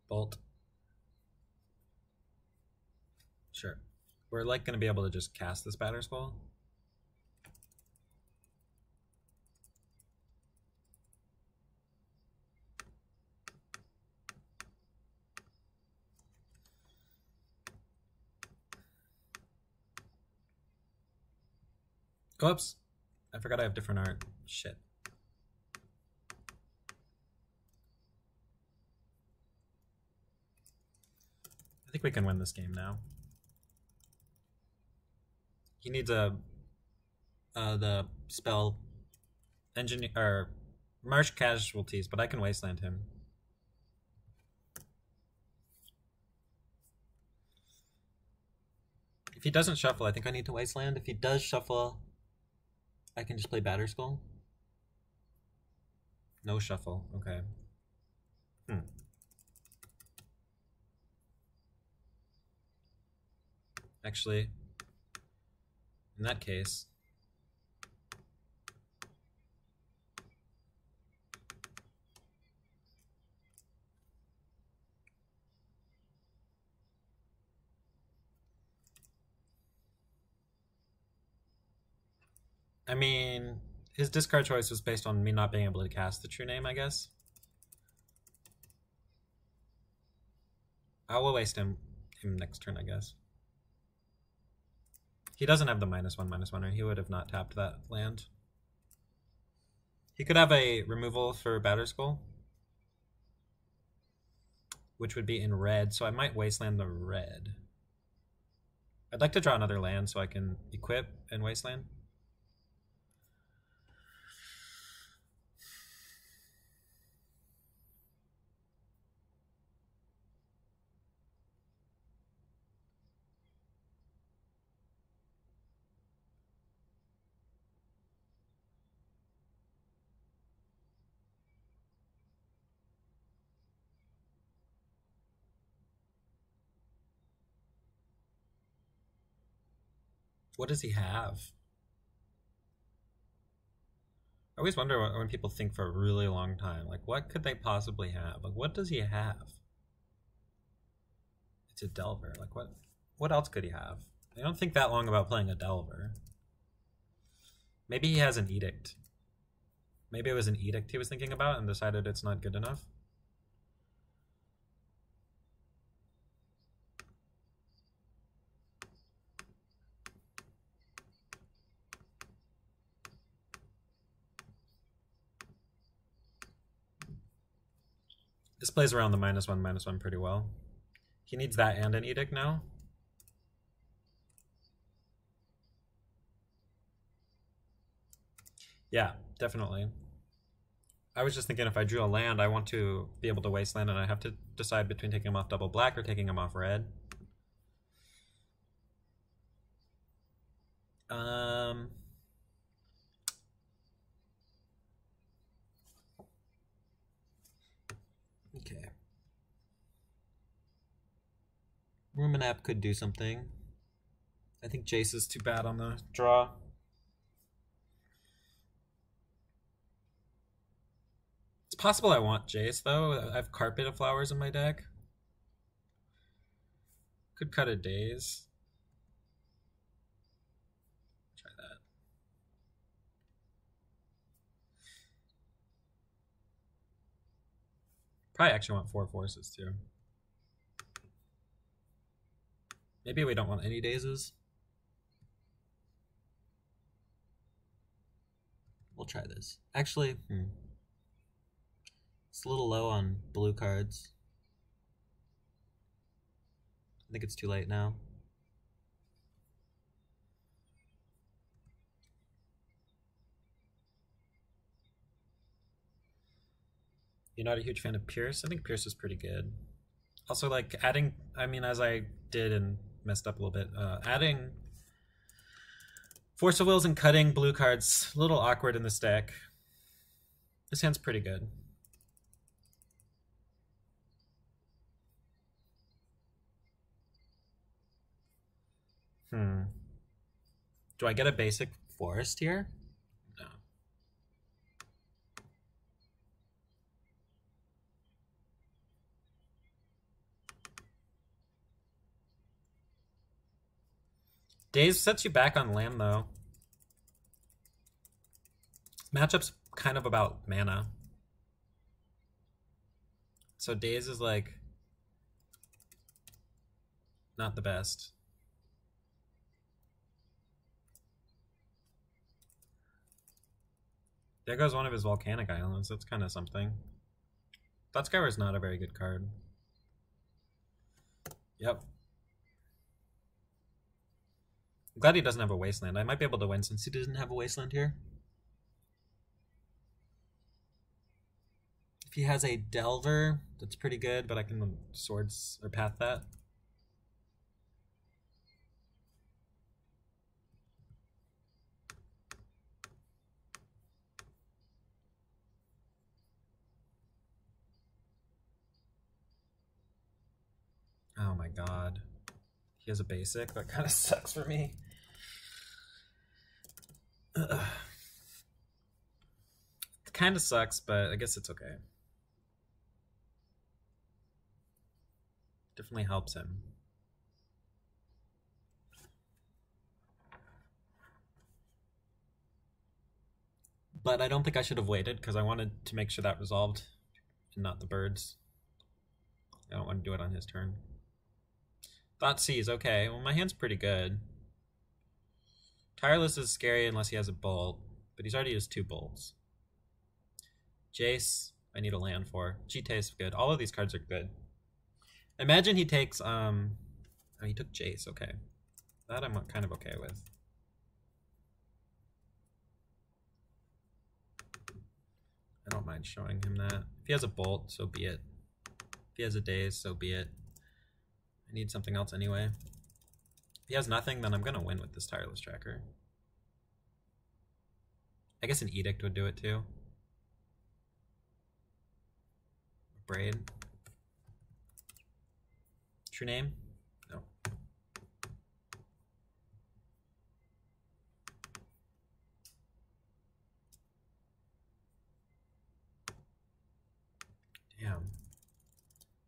Speaker 1: Bolt. Sure. We're like going to be able to just cast this Batter Skull. Oops. I forgot I have different art. Shit. I think we can win this game now. He needs the spell engineer or marsh casualties, but I can wasteland him. If he doesn't shuffle, I think I need to wasteland. If he does shuffle, I can just play Batterskull. No shuffle. Okay. Actually, in that case, I mean, his discard choice was based on me not being able to cast the true name, I guess. I will waste him next turn, I guess. He doesn't have the -1/-1, or he would have not tapped that land. He could have a removal for Batterskull, which would be in red, so I might wasteland the red. I'd like to draw another land so I can equip and wasteland. What does he have? I always wonder when people think for a really long time, like, what could they possibly have? Like, what does he have? It's a Delver. Like, what else could he have? I don't think that long about playing a Delver. Maybe he has an Edict. Maybe it was an Edict he was thinking about and decided it's not good enough. This plays around the -1/-1 pretty well. He needs that and an Edict now. Yeah, definitely. I was just thinking if I drew a land, I want to be able to wasteland, and I have to decide between taking him off double black or taking him off red. Okay. Ruminap could do something. I think Jace is too bad on the draw. It's possible I want Jace, though. I have Carpet of Flowers in my deck. Could cut a Daze. Try that. Probably actually want 4 forces, too. Maybe we don't want any Dazes. We'll try this. Actually, it's a little low on blue cards. I think it's too late now. You're not a huge fan of Pierce? I think Pierce is pretty good. Also, like, adding, I mean, as I did and messed up a little bit, adding Force of Wills and cutting blue cards, a little awkward in this deck. This hand's pretty good. Do I get a basic forest here? No. Daze sets you back on land, though. Matchup's kind of about mana. So Daze is like not the best. There goes one of his volcanic islands. That's kind of something. That Skywar's not a very good card. Yep. I'm glad he doesn't have a wasteland. I might be able to win since he doesn't have a wasteland here. If he has a Delver, that's pretty good, but I can swords or path that. Oh my god. He has a basic? That kind of sucks for me. It kind of sucks, but I guess it's okay. Definitely helps him. But I don't think I should have waited because I wanted to make sure that resolved and not the birds. I don't want to do it on his turn. Thought Seize, okay. Well, my hand's pretty good. Tireless is scary unless he has a bolt, but he's already used 2 bolts. Jace, I need a land for. Jite is good. All of these cards are good. Imagine he takes, oh, he took Jace, okay. That I'm kind of okay with. I don't mind showing him that. If he has a bolt, so be it. If he has a daze, so be it. I need something else anyway. If he has nothing, then I'm gonna win with this Tireless Tracker. I guess an Edict would do it too. Braid. True name? No. Damn.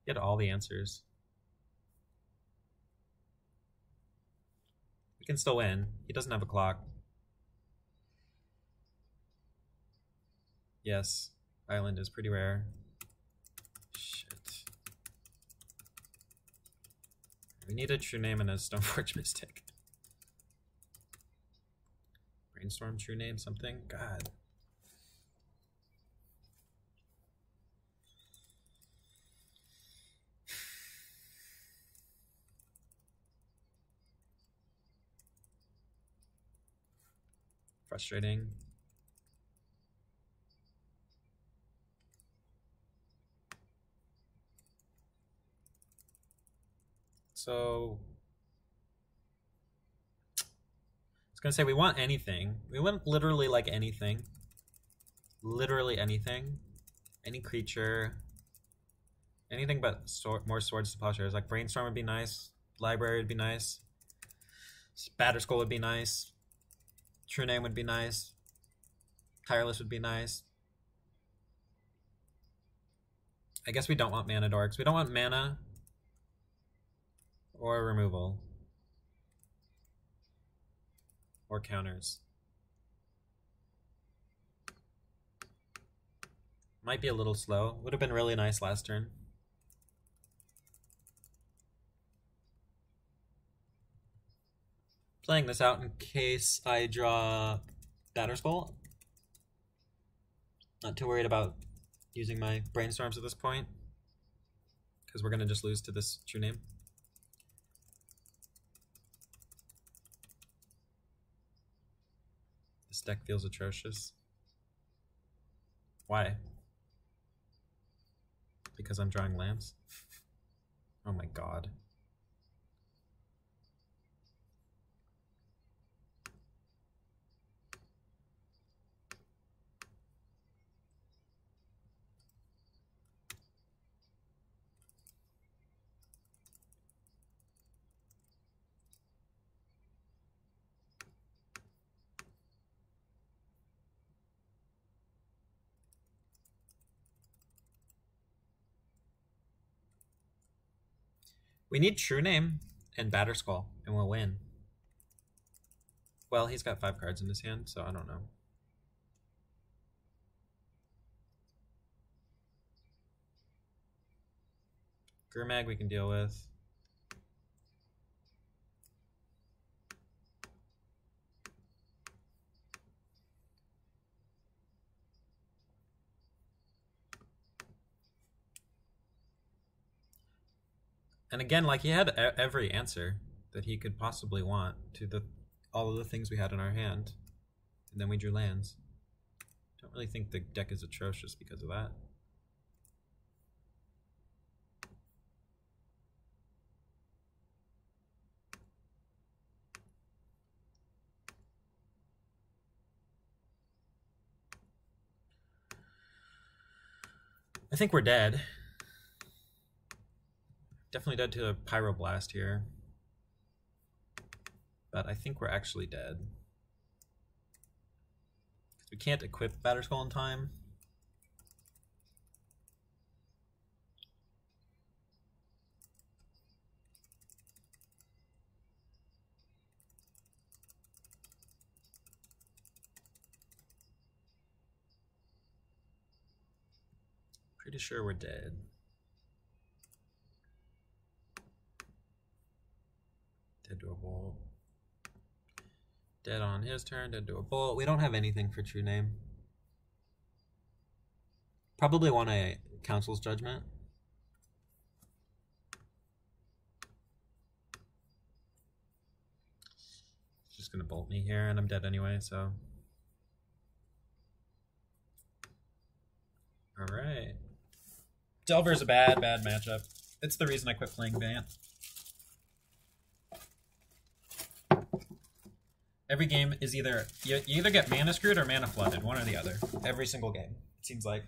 Speaker 1: Get all the answers. We can still win. He doesn't have a clock. Yes. Island is pretty rare. Shit. We need a True Name and a Stoneforge Mystic. Brainstorm, True Name, something? God. Frustrating. So I was gonna say we want anything. We want literally like anything. Literally anything. Any creature. Anything but more swords to plowshares. Like Brainstorm would be nice. Library would be nice. Batterskull would be nice. True Name would be nice. Tireless would be nice. I guess we don't want mana dorks. We don't want mana or removal or counters. Might be a little slow. Would have been really nice last turn. Playing this out in case I draw Batterskull. Not too worried about using my Brainstorms at this point, because we're going to just lose to this True Name. This deck feels atrocious. Why? Because I'm drawing lands? Oh my god. We need True Name and Batterskull, and we'll win. Well, he's got 5 cards in his hand, so I don't know. Gurmag we can deal with. And again, like he had every answer that he could possibly want to all of the things we had in our hand, and then we drew lands. Don't really think the deck is atrocious because of that. I think we're dead. Definitely dead to a Pyroblast here. But I think we're actually dead. We can't equip Batterskull in time. Pretty sure we're dead. Dead to a bolt. Dead on his turn, dead to a bolt. We don't have anything for True Name. Probably want a Council's Judgment. Just gonna bolt me here, and I'm dead anyway, so. Alright. Delver's a bad matchup. It's the reason I quit playing Bant. Every game is either you either get mana screwed or mana flooded, one or the other. Every single game, it seems like.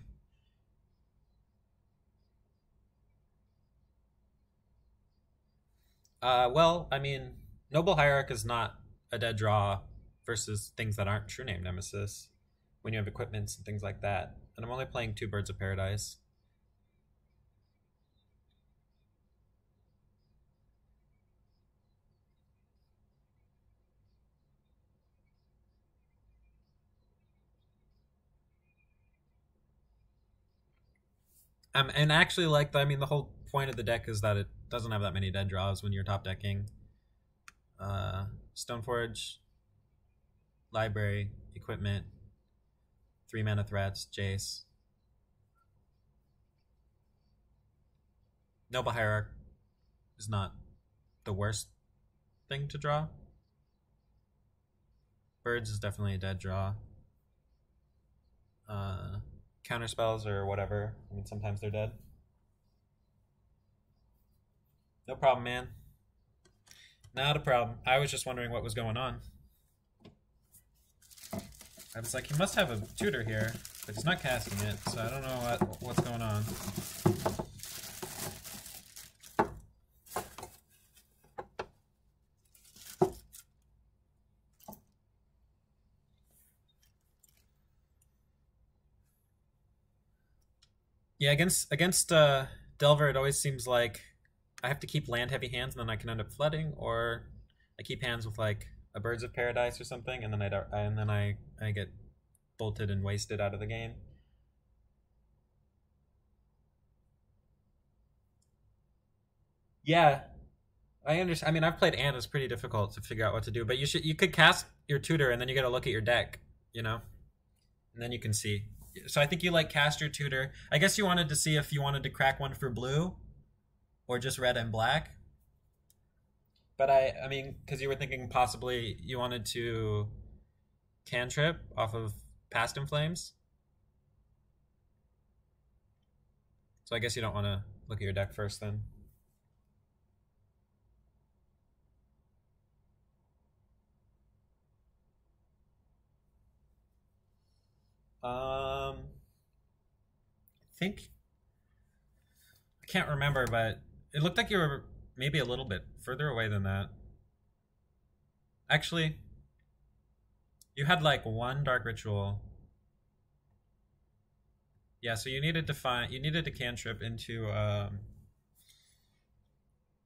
Speaker 1: Well, I mean, Noble Hierarch is not a dead draw versus things that aren't True Name Nemesis when you have equipments and things like that. And I'm only playing 2 Birds of Paradise. And actually, like, I mean, the whole point of the deck is that it doesn't have that many dead draws when you're top decking. Stoneforge, Library, Equipment, 3 mana threats, Jace. Noble Hierarch is not the worst thing to draw. Birds is definitely a dead draw. Counter spells or whatever. I mean, sometimes they're dead. No problem, man. Not a problem. I was just wondering what was going on. I was like, he must have a tutor here, but he's not casting it, so I don't know what's going on. Yeah, against Delver, it always seems like I have to keep land heavy hands, and then I can end up flooding, or I keep hands with like a Birds of Paradise or something, and then I get bolted and wasted out of the game. Yeah, I understand. I mean, I've played Ant. It's pretty difficult to figure out what to do, but you could cast your tutor, and then you got to look at your deck, you know, and then you can see. So I think you like cast your tutor. I guess you wanted to see if you wanted to crack one for blue, or just red and black. But I mean, because you were thinking possibly you wanted to cantrip off of Past in Flames. So I guess you don't want to look at your deck first then. I think I can't remember, but it looked like you were maybe a little bit further away than that. Actually, you had like 1 Dark Ritual. Yeah, so you needed to cantrip into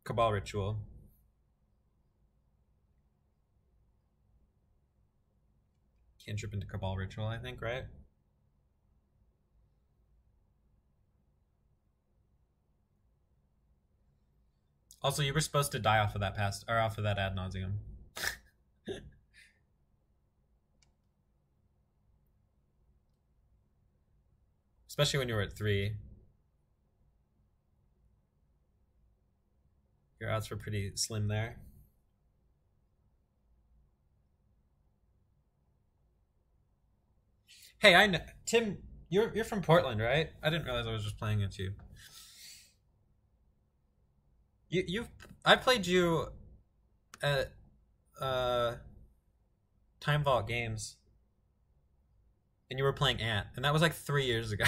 Speaker 1: Cabal Ritual. Cantrip into Cabal Ritual, I think, right? Also, you were supposed to die off of that off of that ad nauseum. Especially when you were at 3. Your odds were pretty slim there. Hey, I know Tim. You're from Portland, right? I didn't realize I was just playing against you. You've I played you at Time Vault Games, and you were playing Ant, and that was like 3 years ago.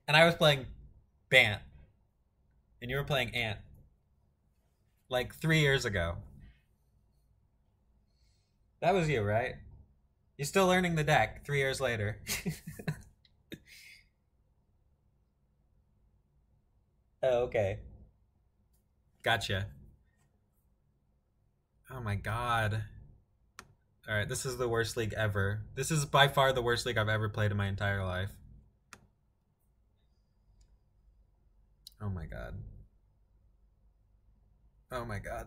Speaker 1: And I was playing Bant, and you were playing Ant, like 3 years ago. That was you, right? You're still learning the deck 3 years later. Oh, okay. Gotcha. Oh my god. All right, this is the worst league ever. This is by far the worst league I've ever played in my entire life. Oh my god. Oh my god.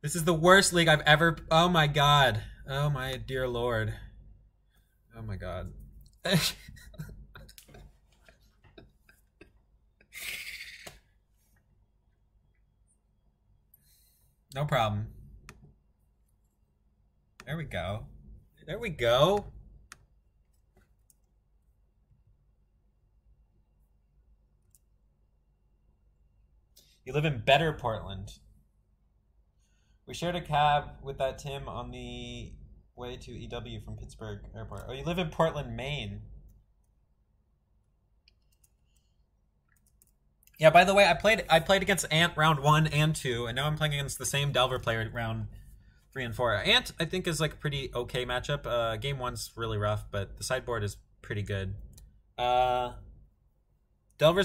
Speaker 1: This is the worst league I've ever. Oh my god. Oh my dear lord. Oh my god. No problem. There we go. There we go. You live in better Portland. We shared a cab with that Tim on the way to EW from Pittsburgh Airport. Oh, you live in Portland, Maine. Yeah, by the way, I played against Ant round 1 and 2, and now I'm playing against the same Delver player round 3 and 4. Ant, I think, is like a pretty okay matchup. Game 1's really rough, but the sideboard is pretty good. Delver's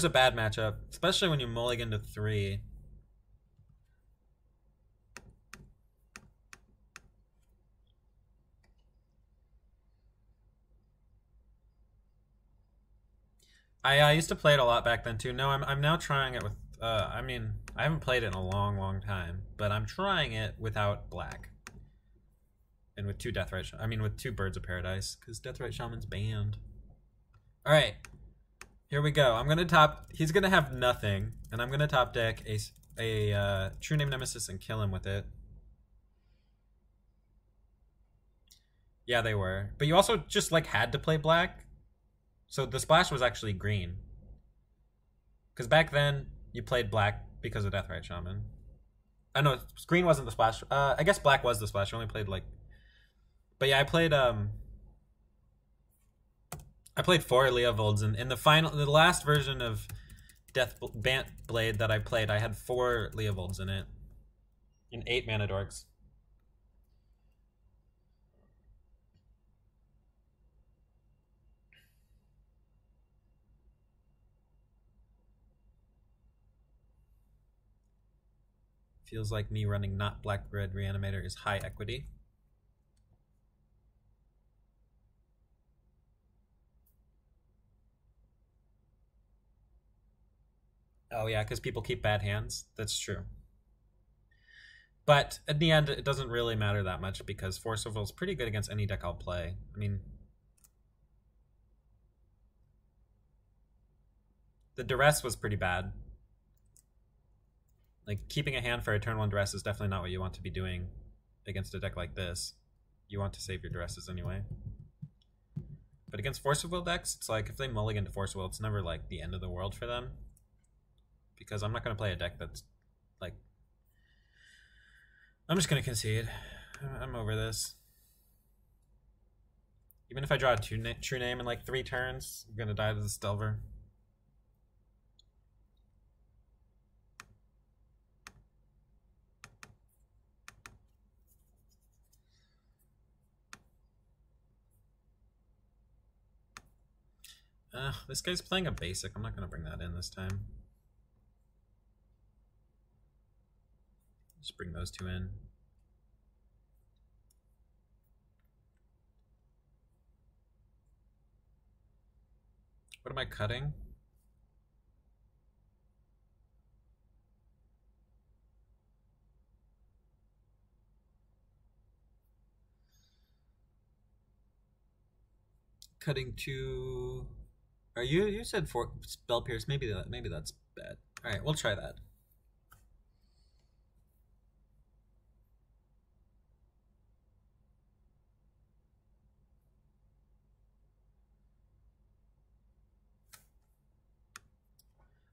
Speaker 1: a bad matchup, especially when you mulligan to 3. I used to play it a lot back then too. No, I'm now trying it with. I mean, I haven't played it in a long, long time, but I'm trying it without black and with 2 Deathrite. I mean, with 2 Birds of Paradise, because Deathrite Shaman's banned. All right, here we go. I'm gonna top. He's gonna have nothing, and I'm gonna top deck a True Name Nemesis and kill him with it. Yeah, they were, but you also just like had to play black. So the splash was actually green. Because back then, you played black because of Deathrite Shaman. I know green wasn't the splash. I guess black was the splash. I only played like... But yeah, I played 4 Leovolds, and in the last version of Bant Blade that I played, I had 4 Leovolds in it. And 8 Mana Dorks. Feels like me running not black-red Reanimator is high equity. Oh yeah, because people keep bad hands. That's true. But at the end, it doesn't really matter that much because Force of Will is pretty good against any deck I'll play. I mean, the Duress was pretty bad. Like, keeping a hand for a turn 1 Duress is definitely not what you want to be doing against a deck like this. You want to save your Duresses anyway. But against Force of Will decks, it's like, if they mulligan to Force of Will, it's never, like, the end of the world for them. Because I'm not going to play a deck that's, like... I'm just going to concede. I'm over this. Even if I draw a True Name in, like, 3 turns, I'm going to die to this Delver. This guy's playing a basic. I'm not going to bring that in this time. Just bring those 2 in. What am I cutting? Cutting to Are you said for spell pierce? Maybe that's bad. All right, we'll try that.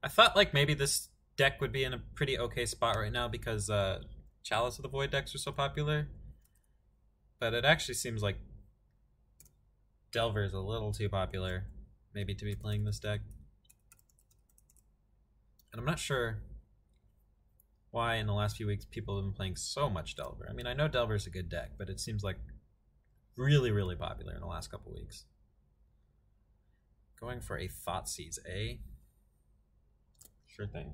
Speaker 1: I thought like maybe this deck would be in a pretty okay spot right now because Chalice of the Void decks are so popular. But it actually seems like Delver is a little too popular, maybe, to be playing this deck. And I'm not sure why in the last few weeks people have been playing so much Delver. I mean, I know Delver is a good deck, but it seems like really, really popular in the last couple weeks. Going for a Thoughtseize, eh? Sure thing.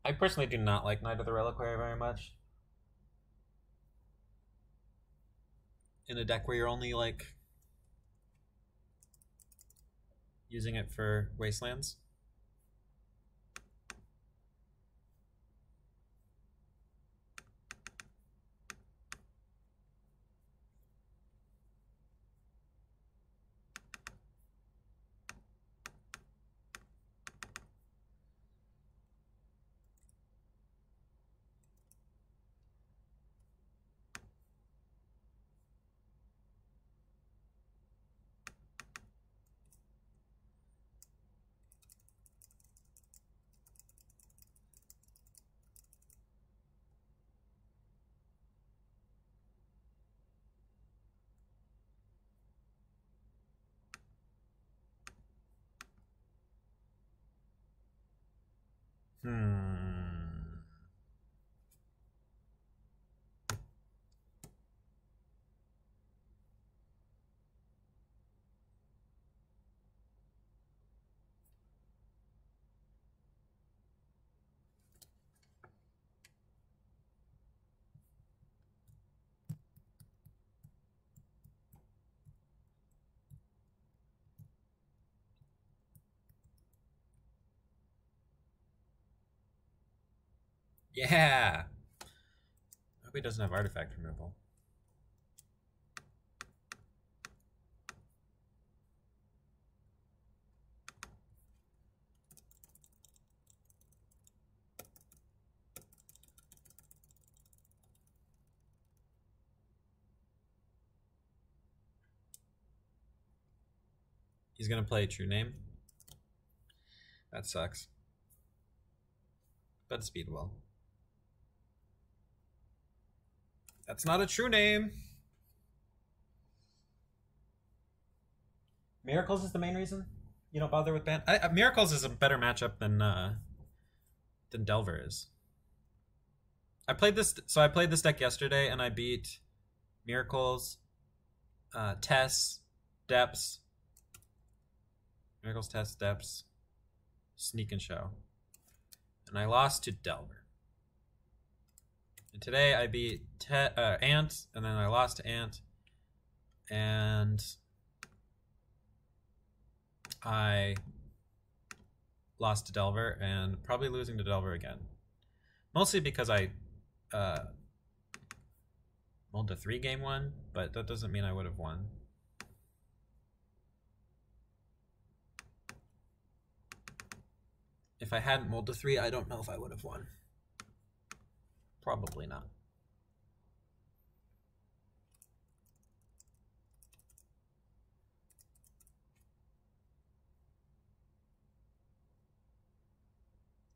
Speaker 1: I personally do not like Knight of the Reliquary very much. In a deck where you're only like using it for wastelands. Yeah! I hope he doesn't have artifact removal. He's gonna play True Name. That sucks. But it's beatable. That's not a true name. Miracles is the main reason you don't bother with Bant. Miracles is a better matchup than Delver is. I played this deck yesterday and I beat Miracles, Tess, Depths, Miracles, Tess, Depths, Sneak and Show, and I lost to Delver. And today I beat Ant, and then I lost to Ant, and I lost to Delver, and probably losing to Delver again. Mostly because I rolled a 3-game one, but that doesn't mean I would have won. If I hadn't rolled a 3, I don't know if I would have won. Probably not.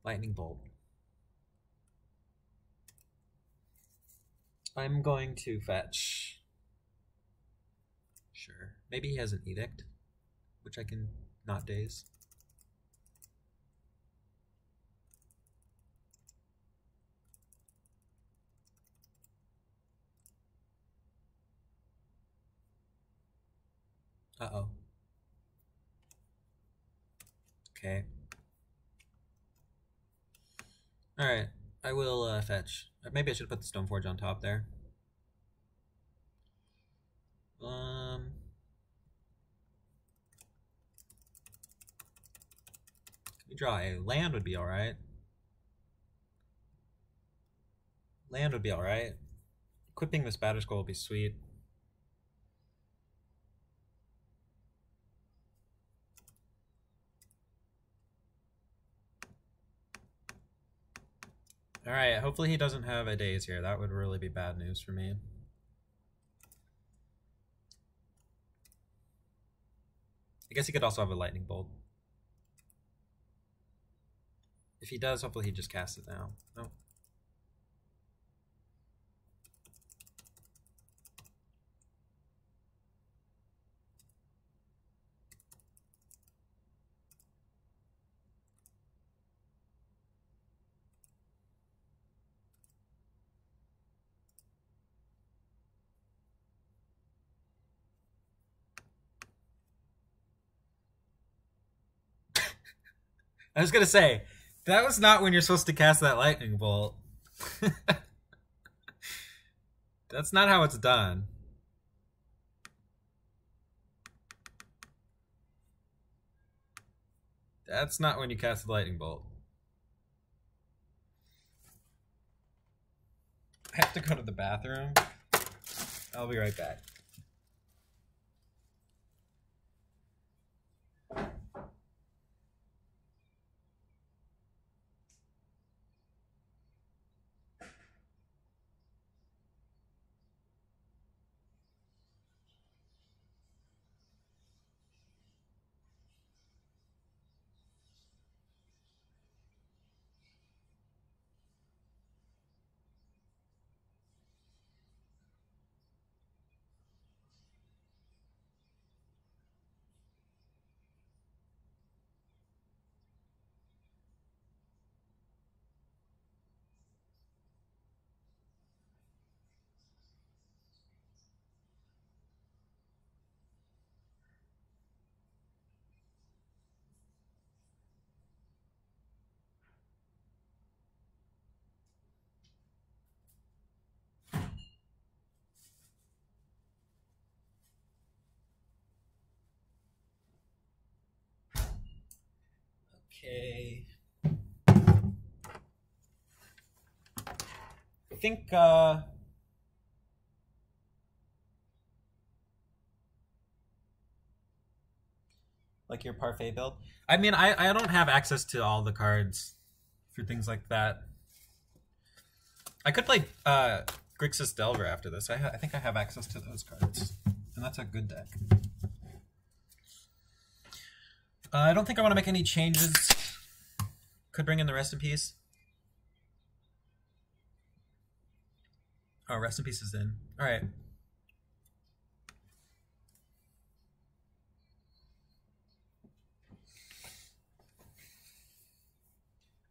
Speaker 1: Lightning Bolt. I'm going to fetch. Sure. Maybe he has an Edict, which I can not daze. Uh-oh. Okay. Alright, I will fetch. Maybe I should put the Stoneforge on top there. Can we draw a land would be alright. Land would be alright. Equipping this Batter Skull will be sweet. Alright, hopefully he doesn't have a daze here. That would really be bad news for me. I guess he could also have a lightning bolt. If he does, hopefully he just casts it now. Nope. I was gonna say, that was not when you're supposed to cast that lightning bolt. That's not how it's done. That's not when you cast the lightning bolt. I have to go to the bathroom. I'll be right back. Okay. I think like your parfait build. I mean, I don't have access to all the cards for things like that. I could play Grixis Delver after this. I think I have access to those cards, and that's a good deck. I don't think I want to make any changes. Could bring in the Rest in Peace. Oh, Rest in Peace is in. All right.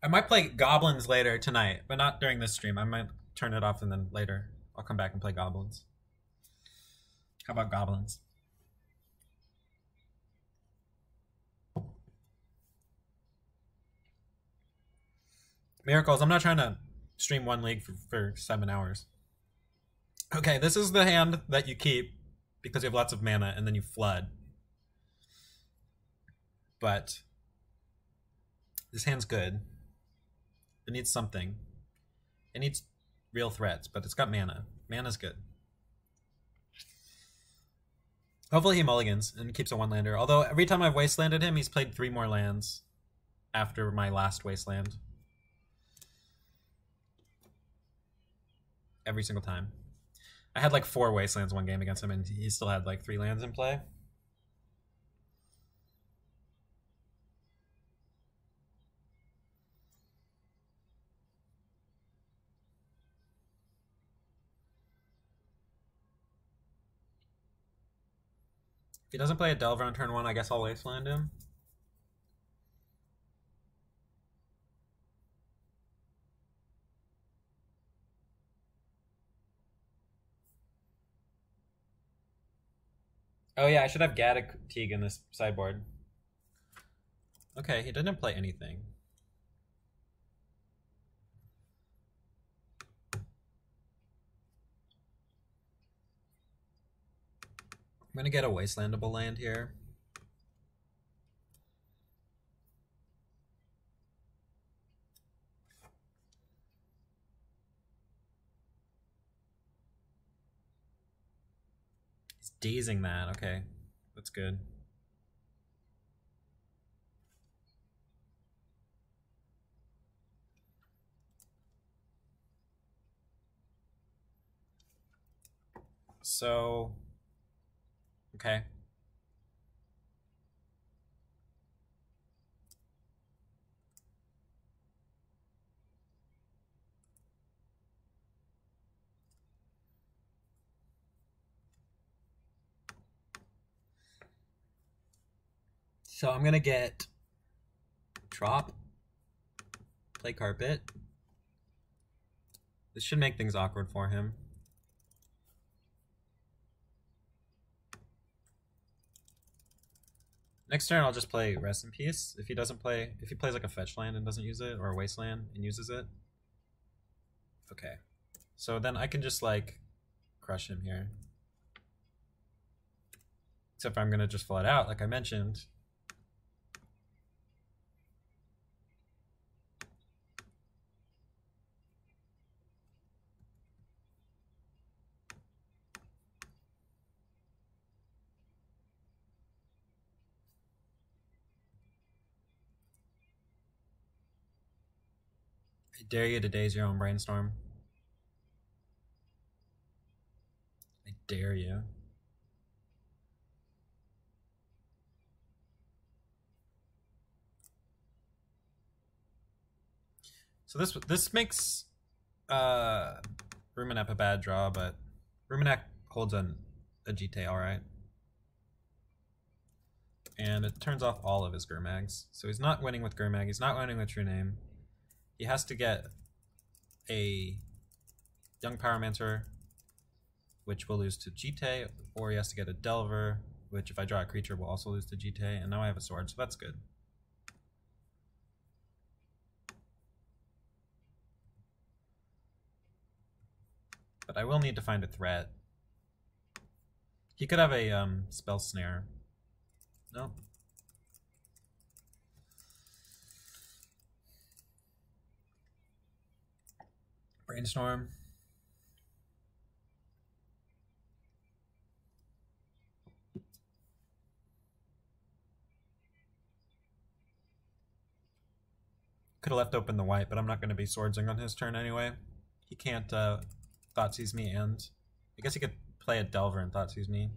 Speaker 1: I might play Goblins later tonight, but not during this stream. I might turn it off and then later I'll come back and play Goblins. How about Goblins? Miracles, I'm not trying to stream one league for 7 hours. Okay, this is the hand that you keep because you have lots of mana and then you flood. But this hand's good. It needs something. It needs real threats, but it's got mana. Mana's good. Hopefully he mulligans and keeps a one-lander. Although every time I've wastelanded him, he's played 3 more lands after my last wasteland. Every single time. I had like 4 wastelands one game against him, and he still had like 3 lands in play. If he doesn't play a Delver on turn 1, I guess I'll wasteland him. Oh yeah, I should have Gaddock Teague in this sideboard. Okay, he didn't play anything. I'm gonna get a wastelandable land here. dazing that. Okay, that's good. So, okay. So I'm gonna get drop, play carpet. This should make things awkward for him. Next turn I'll just play Rest in Peace. If he plays like a fetch land and doesn't use it, or a wasteland and uses it. Okay. So then I can just like crush him here. Except I'm gonna just flood out, like I mentioned. I dare you to daze your own brainstorm. I dare you. So this makes Ruminap a bad draw, but Ruminap holds a GT alright. And it turns off all of his Gurmags. So he's not winning with Gurmag, he's not winning with True Name. He has to get a Young Pyromancer, which will lose to GT, or he has to get a Delver, which if I draw a creature will also lose to GT, and now I have a sword, so that's good. But I will need to find a threat. He could have a Spell Snare. No. Brainstorm. Could have left open the white, but I'm not going to be swordsing on his turn anyway. He can't Thoughtseize me, and I guess he could play a Delver and Thoughtseize me.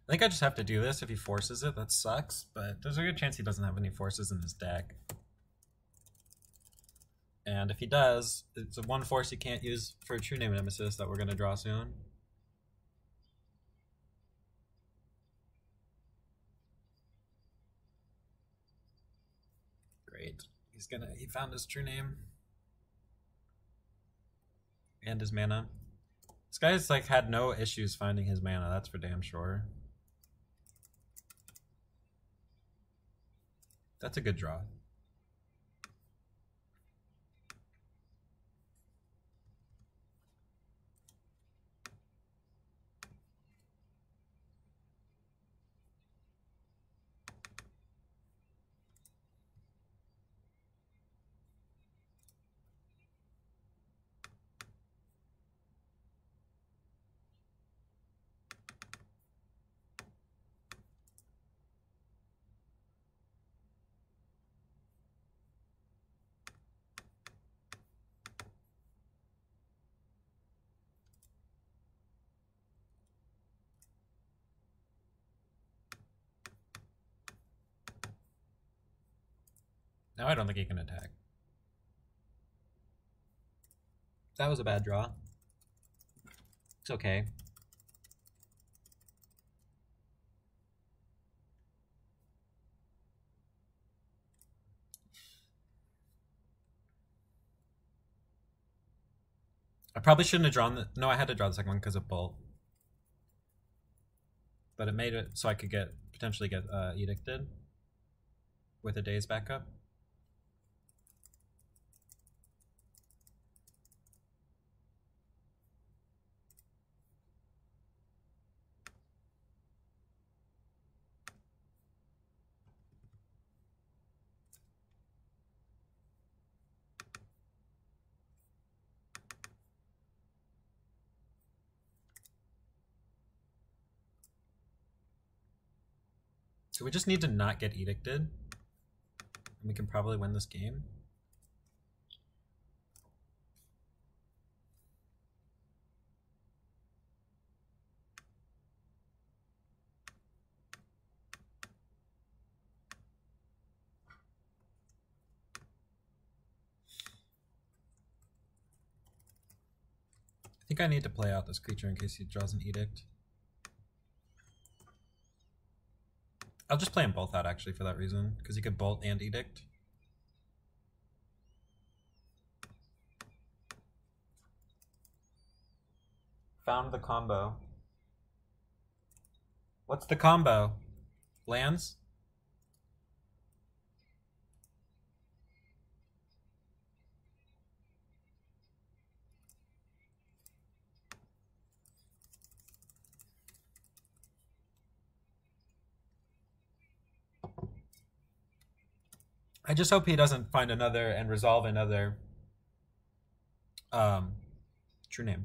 Speaker 1: I think I just have to do this if he forces it. That sucks, but there's a good chance he doesn't have any forces in his deck. And if he does, it's a one force he can't use for a True Name Nemesis that we're going to draw soon. Great. He found his True Name. And his mana. This guy's like had no issues finding his mana, that's for damn sure. That's a good draw. Now I don't think he can attack. That was a bad draw. It's okay. I probably shouldn't have drawn the... No, I had to draw the second one because of Bolt. But it made it so I could potentially get Edicted with a Daze backup. So we just need to not get edicted. And we can probably win this game. I think I need to play out this creature in case he draws an edict. I'll just play them both out actually for that reason, because he could bolt and edict. Found the combo. What's the combo? Lands? I just hope he doesn't find another and resolve another true name.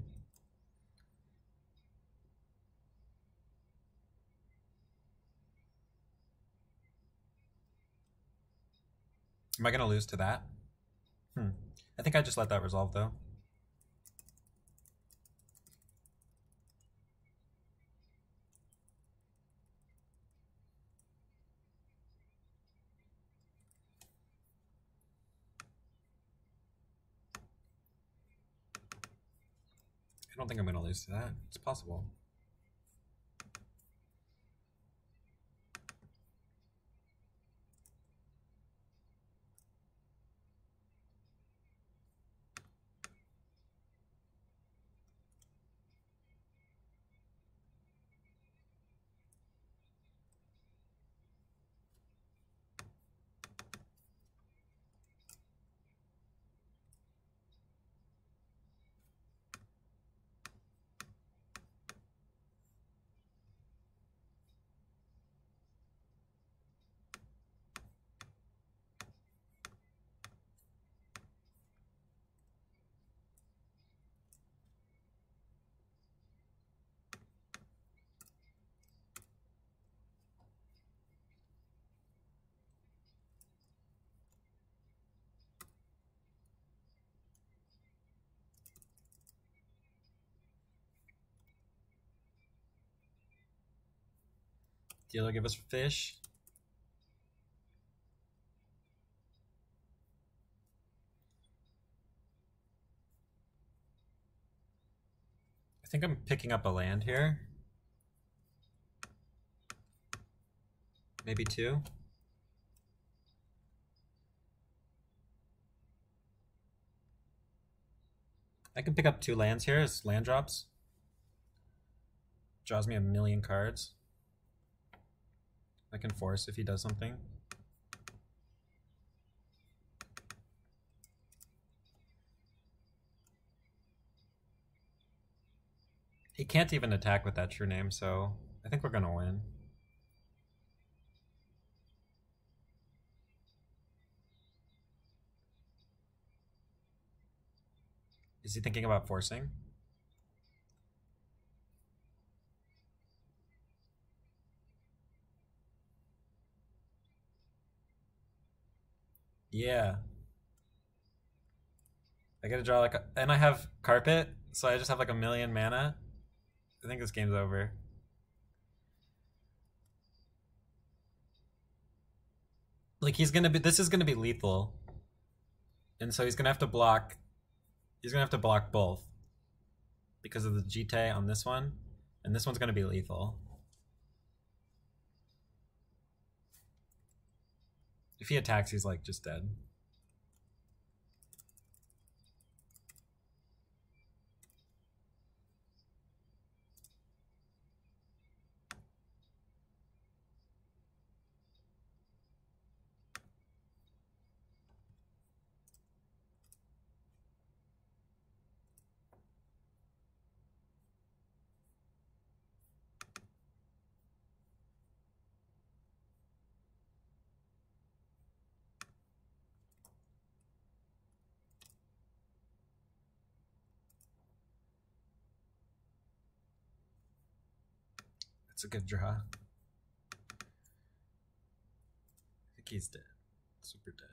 Speaker 1: Am I gonna lose to that? I think I just let that resolve though. I don't think I'm gonna lose to that. It's possible. Dealer, give us fish. I think I'm picking up a land here. Maybe two. I can pick up 2 lands here as land drops. Draws me a million cards. I can force if he does something. He can't even attack with that true name, so I think we're gonna win. Is he thinking about forcing? Yeah. I gotta draw like and I have carpet, so I just have like a million mana. I think this game's over. Like this is gonna be lethal. And so he's gonna have to block both. Because of the GT on this one. And this one's gonna be lethal. If he attacks, he's like just dead. It's a good draw. He's dead. Super dead.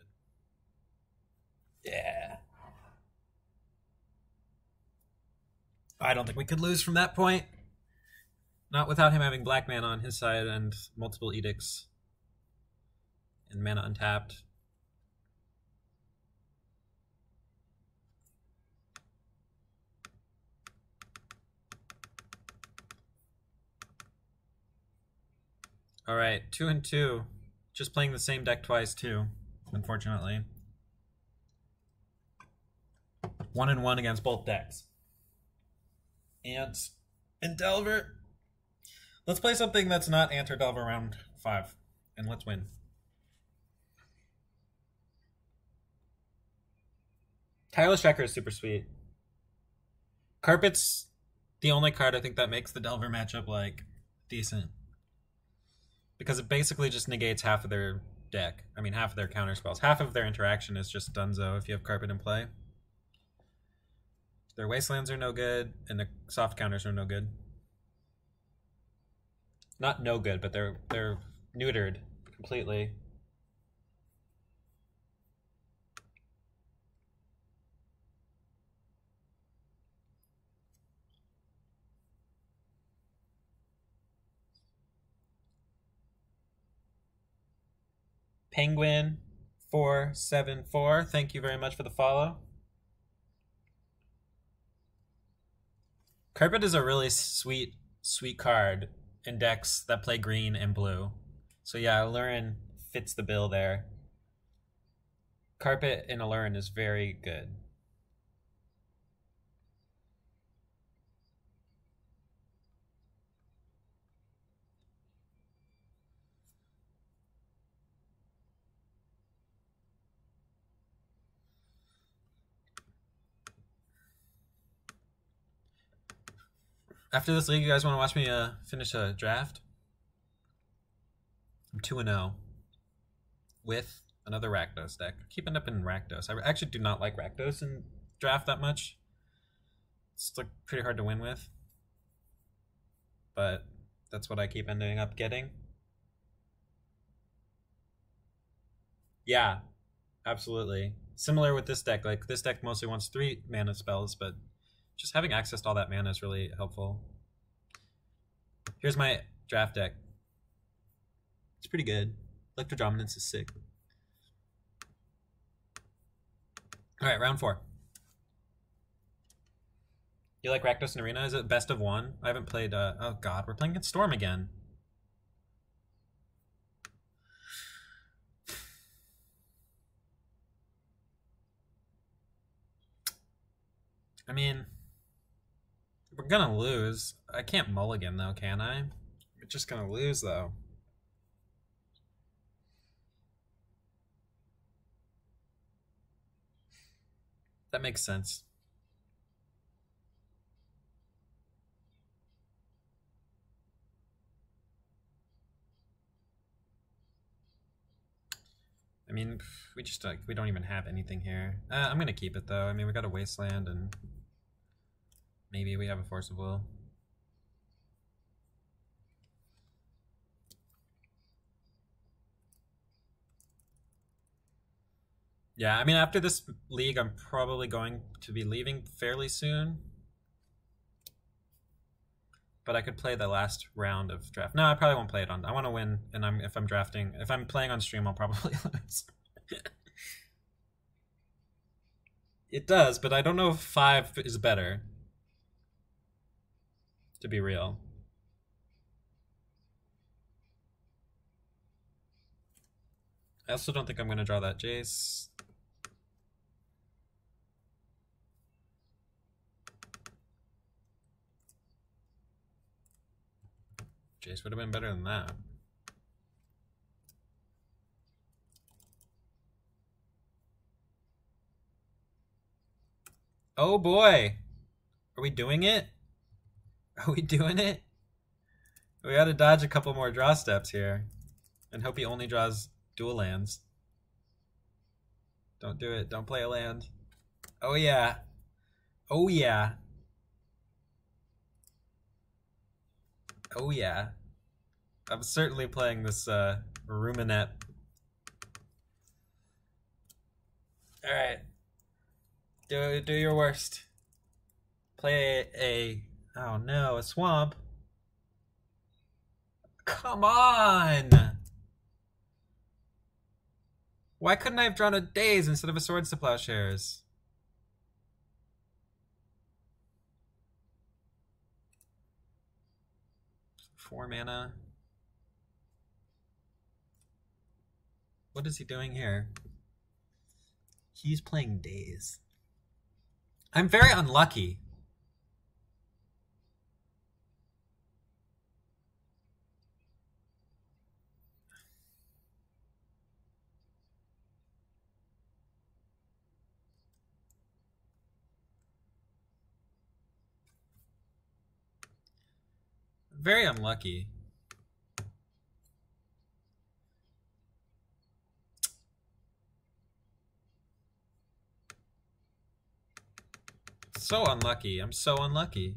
Speaker 1: Yeah. I don't think we could lose from that point. Not without him having black mana on his side and multiple edicts. And mana untapped. Alright, 2 and 2. Just playing the same deck twice too, unfortunately. 1 and 1 against both decks. Ant and Delver. Let's play something that's not Ant or Delver round 5, and let's win. Tireless Tracker is super sweet. Carpet's the only card I think that makes the Delver matchup like decent. Because it basically just negates half of their deck. I mean, half of their counter spells. Half of their interaction is just dunzo if you have Carpet in play. Their Wastelands are no good, and the soft counters are no good. Not no good, but they're neutered completely. Penguin 474, thank you very much for the follow. Carpet is a really sweet card in decks that play green and blue. So yeah, Allurin fits the bill there. Carpet in Allurin is very good. After this league, you guys want to watch me finish a draft? I'm 2-0 with another Rakdos deck. I keep ending up in Rakdos. I actually do not like Rakdos in draft that much. It's like pretty hard to win with. But that's what I keep ending up getting. Yeah, absolutely. Similar with this deck. Like, this deck mostly wants 3 mana spells, but just having access to all that mana is really helpful. Here's my draft deck. It's pretty good. Electrodominance is sick. Alright, round 4. You like Rakdos in Arena? Is it best of 1? I haven't played, oh god, we're playing against Storm again. I mean, we're gonna lose. I can't mulligan though, can I? We're just gonna lose though. That makes sense. I mean, we don't even have anything here. I'm gonna keep it though. I mean, we got a Wasteland and maybe we have a Force of Will. Yeah, I mean, after this league, I'm probably going to be leaving fairly soon. But I could play the last round of draft. No, I probably won't play it on. I want to win, and if I'm drafting, if I'm playing on stream, I'll probably lose. It does, but I don't know if 5 is better. To be real. I also don't think I'm going to draw that Jace. Jace would have been better than that. Oh boy! Are we doing it? Are we doing it? We gotta dodge a couple more draw steps here. And hope he only draws dual lands. Don't do it. Don't play a land. Oh yeah. Oh yeah. Oh yeah. I'm certainly playing this Ruminette Alright. Do your worst. Play a... Oh no, a swamp. Come on! Why couldn't I have drawn a Daze instead of a Swords to Plowshares? Four mana. What is he doing here? He's playing Daze. I'm very unlucky. Very unlucky. So unlucky. I'm so unlucky.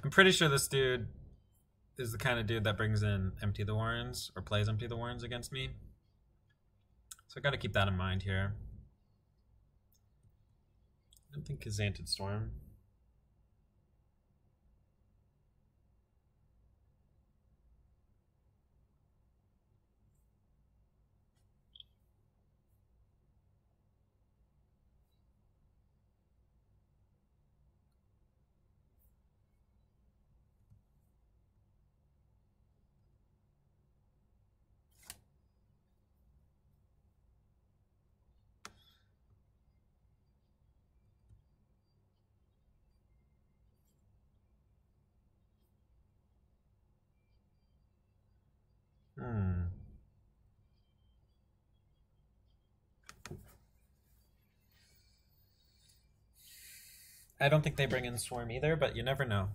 Speaker 1: I'm pretty sure this dude is the kind of dude that brings in Empty the Warrens or plays Empty the Warrens against me. So I gotta keep that in mind here. I don't think Kazanted Storm. I don't think they bring in Swarm either, but you never know.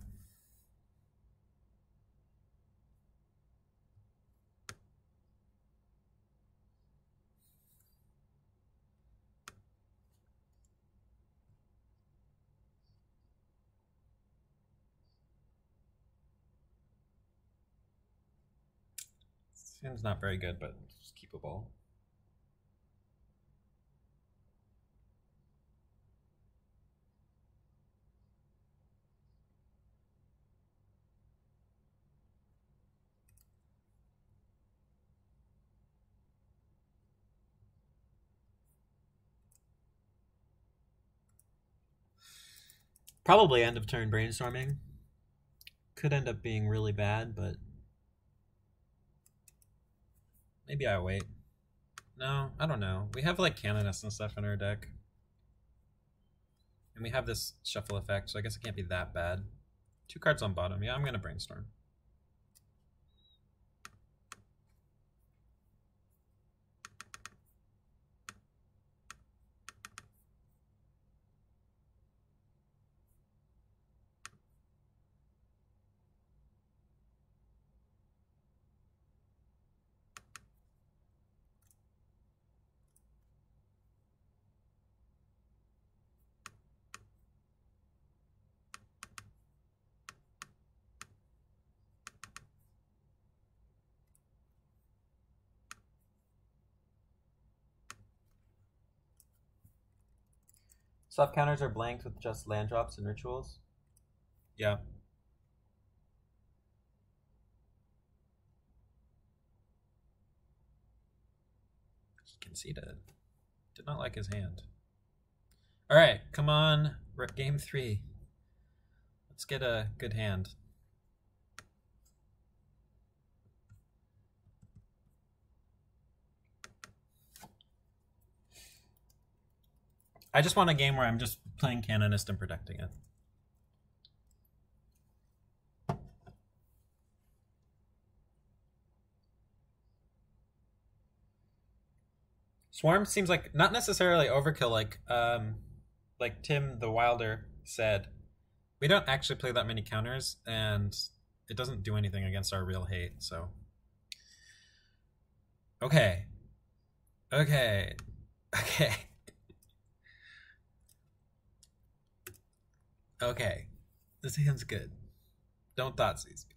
Speaker 1: Seems not very good, but it's keepable. Probably end of turn brainstorming. Could end up being really bad, but maybe I wait. No, I don't know. We have like Canonist and stuff in our deck. And we have this shuffle effect, so I guess it can't be that bad. 2 cards on bottom. Yeah, I'm going to brainstorm. Soft counters are blanked with just land drops and rituals. Yeah. He conceded. Did not like his hand. Alright, come on. Game 3. Let's get a good hand. I just want a game where I'm just playing Canonist and protecting it. Swarm seems like not necessarily overkill, like Tim the Wilder said. We don't actually play that many counters, and it doesn't do anything against our real hate, so. Okay. Okay. Okay. Okay. This hand's good. Don't Thoughtseize me.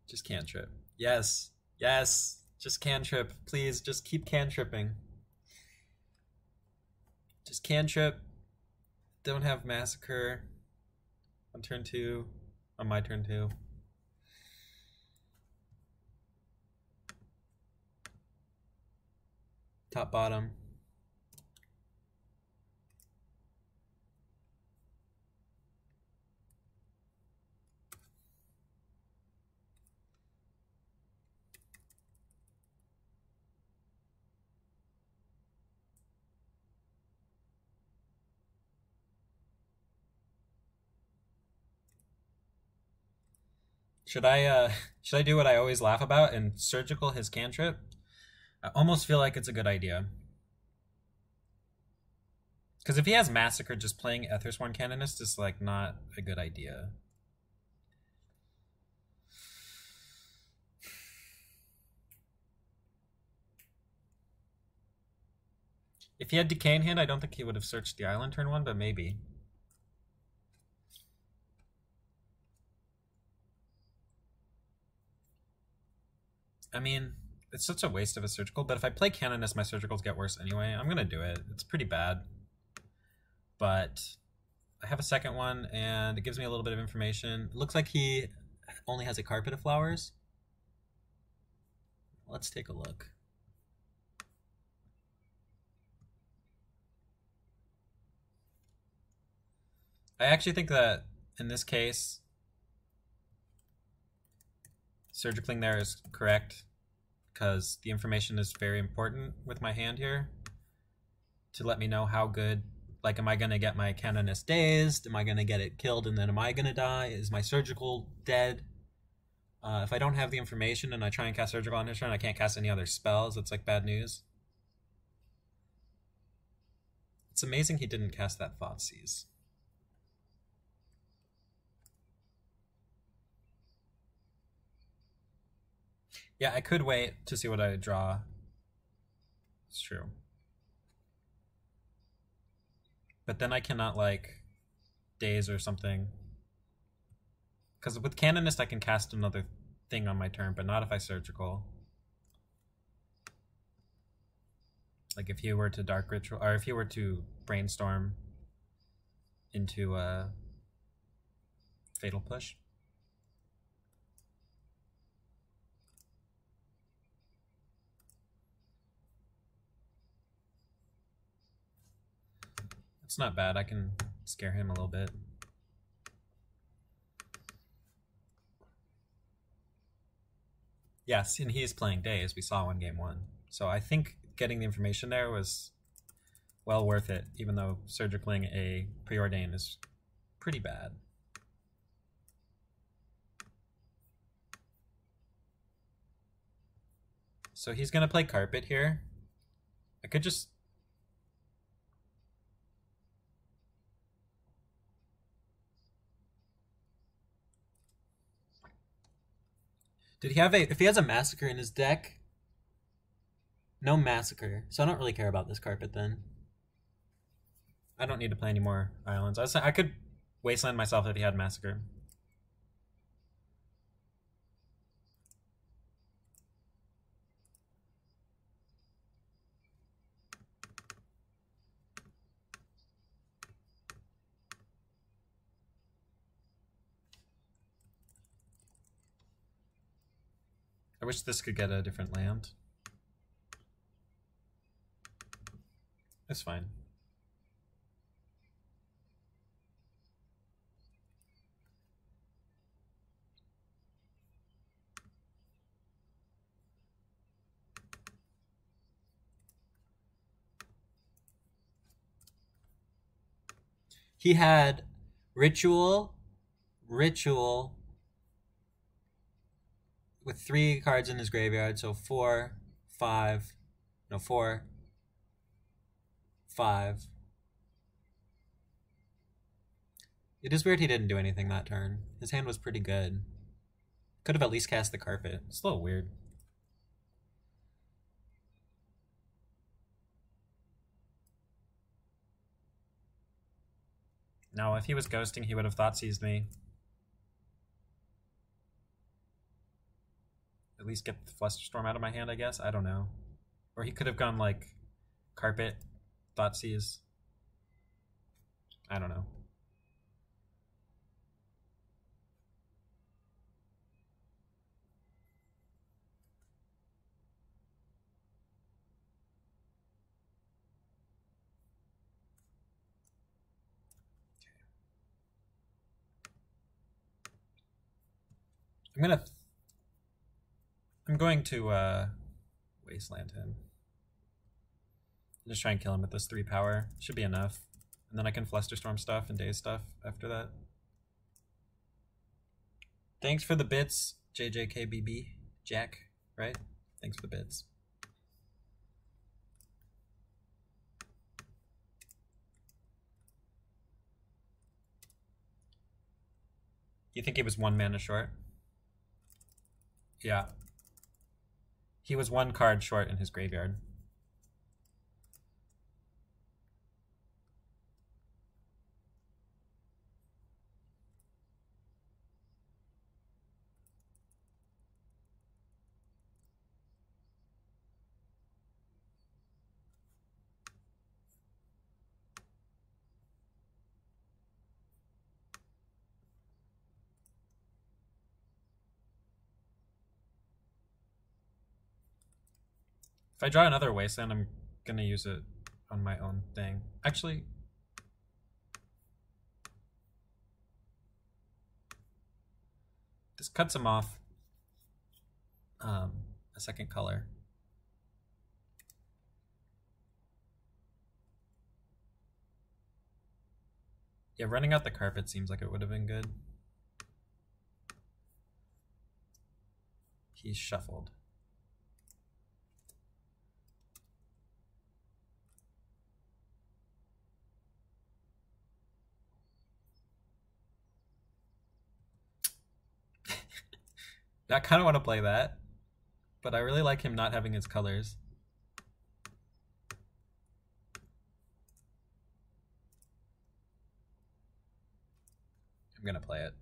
Speaker 1: Just cantrip. Yes. Yes. Just cantrip. Please, just keep cantripping. Just cantrip. Don't have Massacre on turn 2. On my turn 2. Top, bottom. Should I do what I always laugh about and surgical his cantrip? I almost feel like it's a good idea. Because if he has Massacre, just playing Ethersworn Canonist is like not a good idea. If he had Decay in hand, I don't think he would have searched the island turn 1, but maybe. I mean, it's such a waste of a surgical, but if I play Canonist, my surgicals get worse anyway. I'm gonna do it. It's pretty bad. But I have a second one, and it gives me a little bit of information. It looks like he only has a carpet of flowers. Let's take a look. I actually think that in this case, surgicaling there is correct, because the information is very important with my hand here to let me know how good, like, am I going to get my Canonist dazed? Am I going to get it killed and then am I going to die? Is my surgical dead? If I don't have the information and I try and cast surgical on his turn, I can't cast any other spells. It's like bad news. It's amazing he didn't cast that Thoughtseize. Yeah, I could wait to see what I draw. It's true. But then I cannot, like, daze or something. Because with Canonist, I can cast another thing on my turn, but not if I surgical. Like if he were to Dark Ritual, or if he were to Brainstorm into a Fatal Push. It's not bad. I can scare him a little bit. Yes, and he is playing Day, as we saw in Game 1. So I think getting the information there was well worth it, even though surgicaling a Preordain is pretty bad. So he's going to play Carpet here. I could just... Did he have a... If he has a Massacre in his deck... No Massacre. So I don't really care about this Carpet then. I don't need to play any more islands. I could Wasteland myself if he had Massacre. I wish this could get a different land. It's fine. He had Ritual, with 3 cards in his graveyard, so 4, 5, no 4, 5. It is weird he didn't do anything that turn. His hand was pretty good. Could have at least cast the Carpet. It's a little weird. No, if he was ghosting, he would have thought seized me. At least get the Flusterstorm out of my hand, I guess. I don't know. Or he could have gone like Carpet, Thoughtseize. I don't know. I'm going to Wasteland him. Just try and kill him with this 3 power. Should be enough. And then I can Flusterstorm stuff and Daze stuff after that. Thanks for the bits, JJKBB. Jack, right? Thanks for the bits. You think he was 1 mana short? Yeah. He was 1 card short in his graveyard. If I draw another Wasteland, I'm gonna use it on my own thing. Actually, this cuts him off a second color. Yeah, running out the Carpet seems like it would have been good. He's shuffled. I kind of want to play that, but I really like him not having his colors. I'm gonna play it.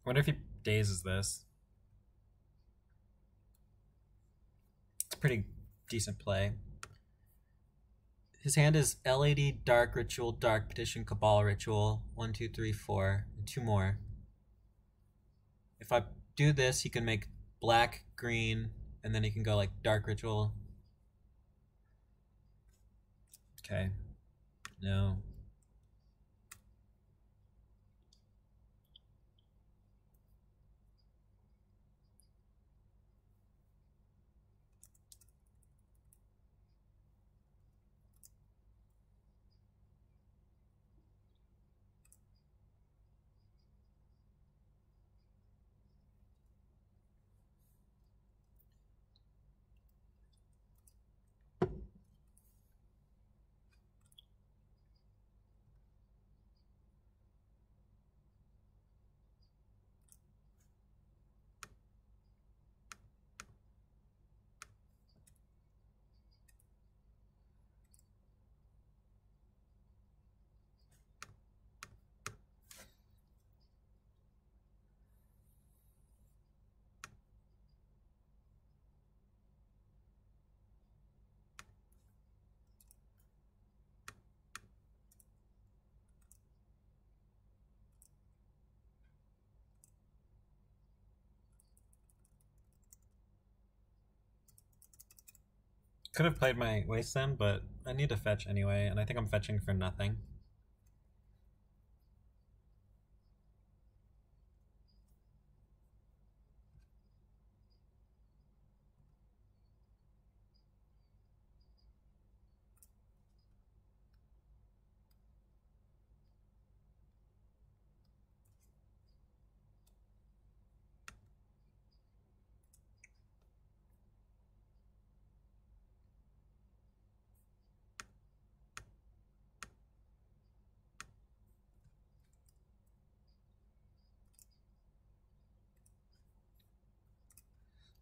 Speaker 1: I wonder if he dazes this. It's a pretty decent play. His hand is LAD, Dark Ritual, Dark Petition, Cabal Ritual. 1, 2, 3, 4. And 2 more. If I do this, he can make black, green, and then he can go like Dark Ritual. Okay. No. Could have played my Wasteland, but I need to fetch anyway, and I think I'm fetching for nothing.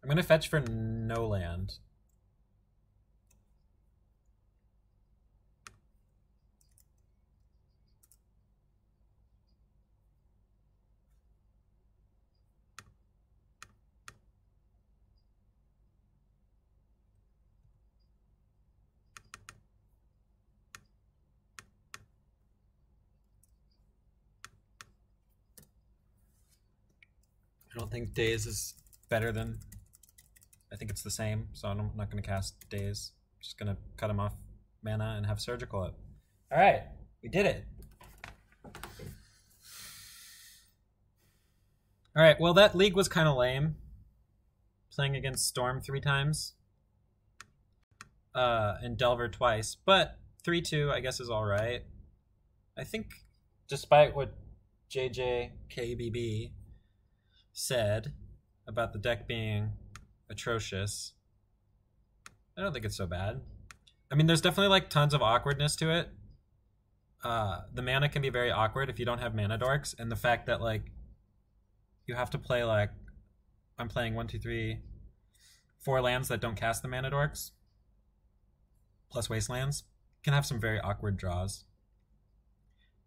Speaker 1: I'm gonna fetch for no land. I don't think Daze is better than... I think it's the same, so I'm not going to cast Daze. Just going to cut him off mana and have Surgical up. Alright, we did it. Alright, well that league was kind of lame. Playing against Storm 3 times. And Delver twice. But 3-2 I guess is alright. I think despite what JJKBB said about the deck being atrocious, I don't think it's so bad. I mean, there's definitely like tons of awkwardness to it. The mana can be very awkward if you don't have mana dorks, and the fact that like you have to play like I'm playing 1, 2, 3, 4 lands that don't cast the mana dorks plus wastelands can have some very awkward draws.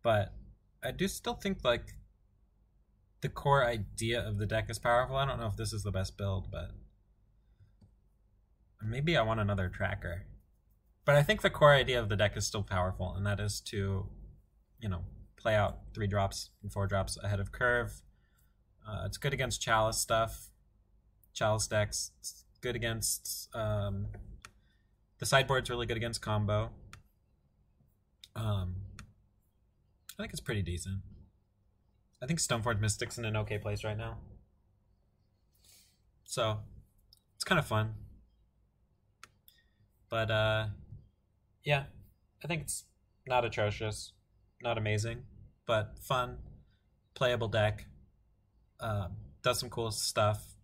Speaker 1: But I do still think like the core idea of the deck is powerful. I don't know if this is the best build, but maybe I want another tracker. But I think the core idea of the deck is still powerful, and that is to, you know, play out 3 drops and 4 drops ahead of curve. It's good against Chalice stuff, Chalice decks. It's good against... the sideboard's really good against combo. I think it's pretty decent. I think Stoneforge Mystic's in an okay place right now. So, it's kind of fun. But, yeah. I think it's not atrocious. Not amazing. But fun. Playable deck. Does some cool stuff.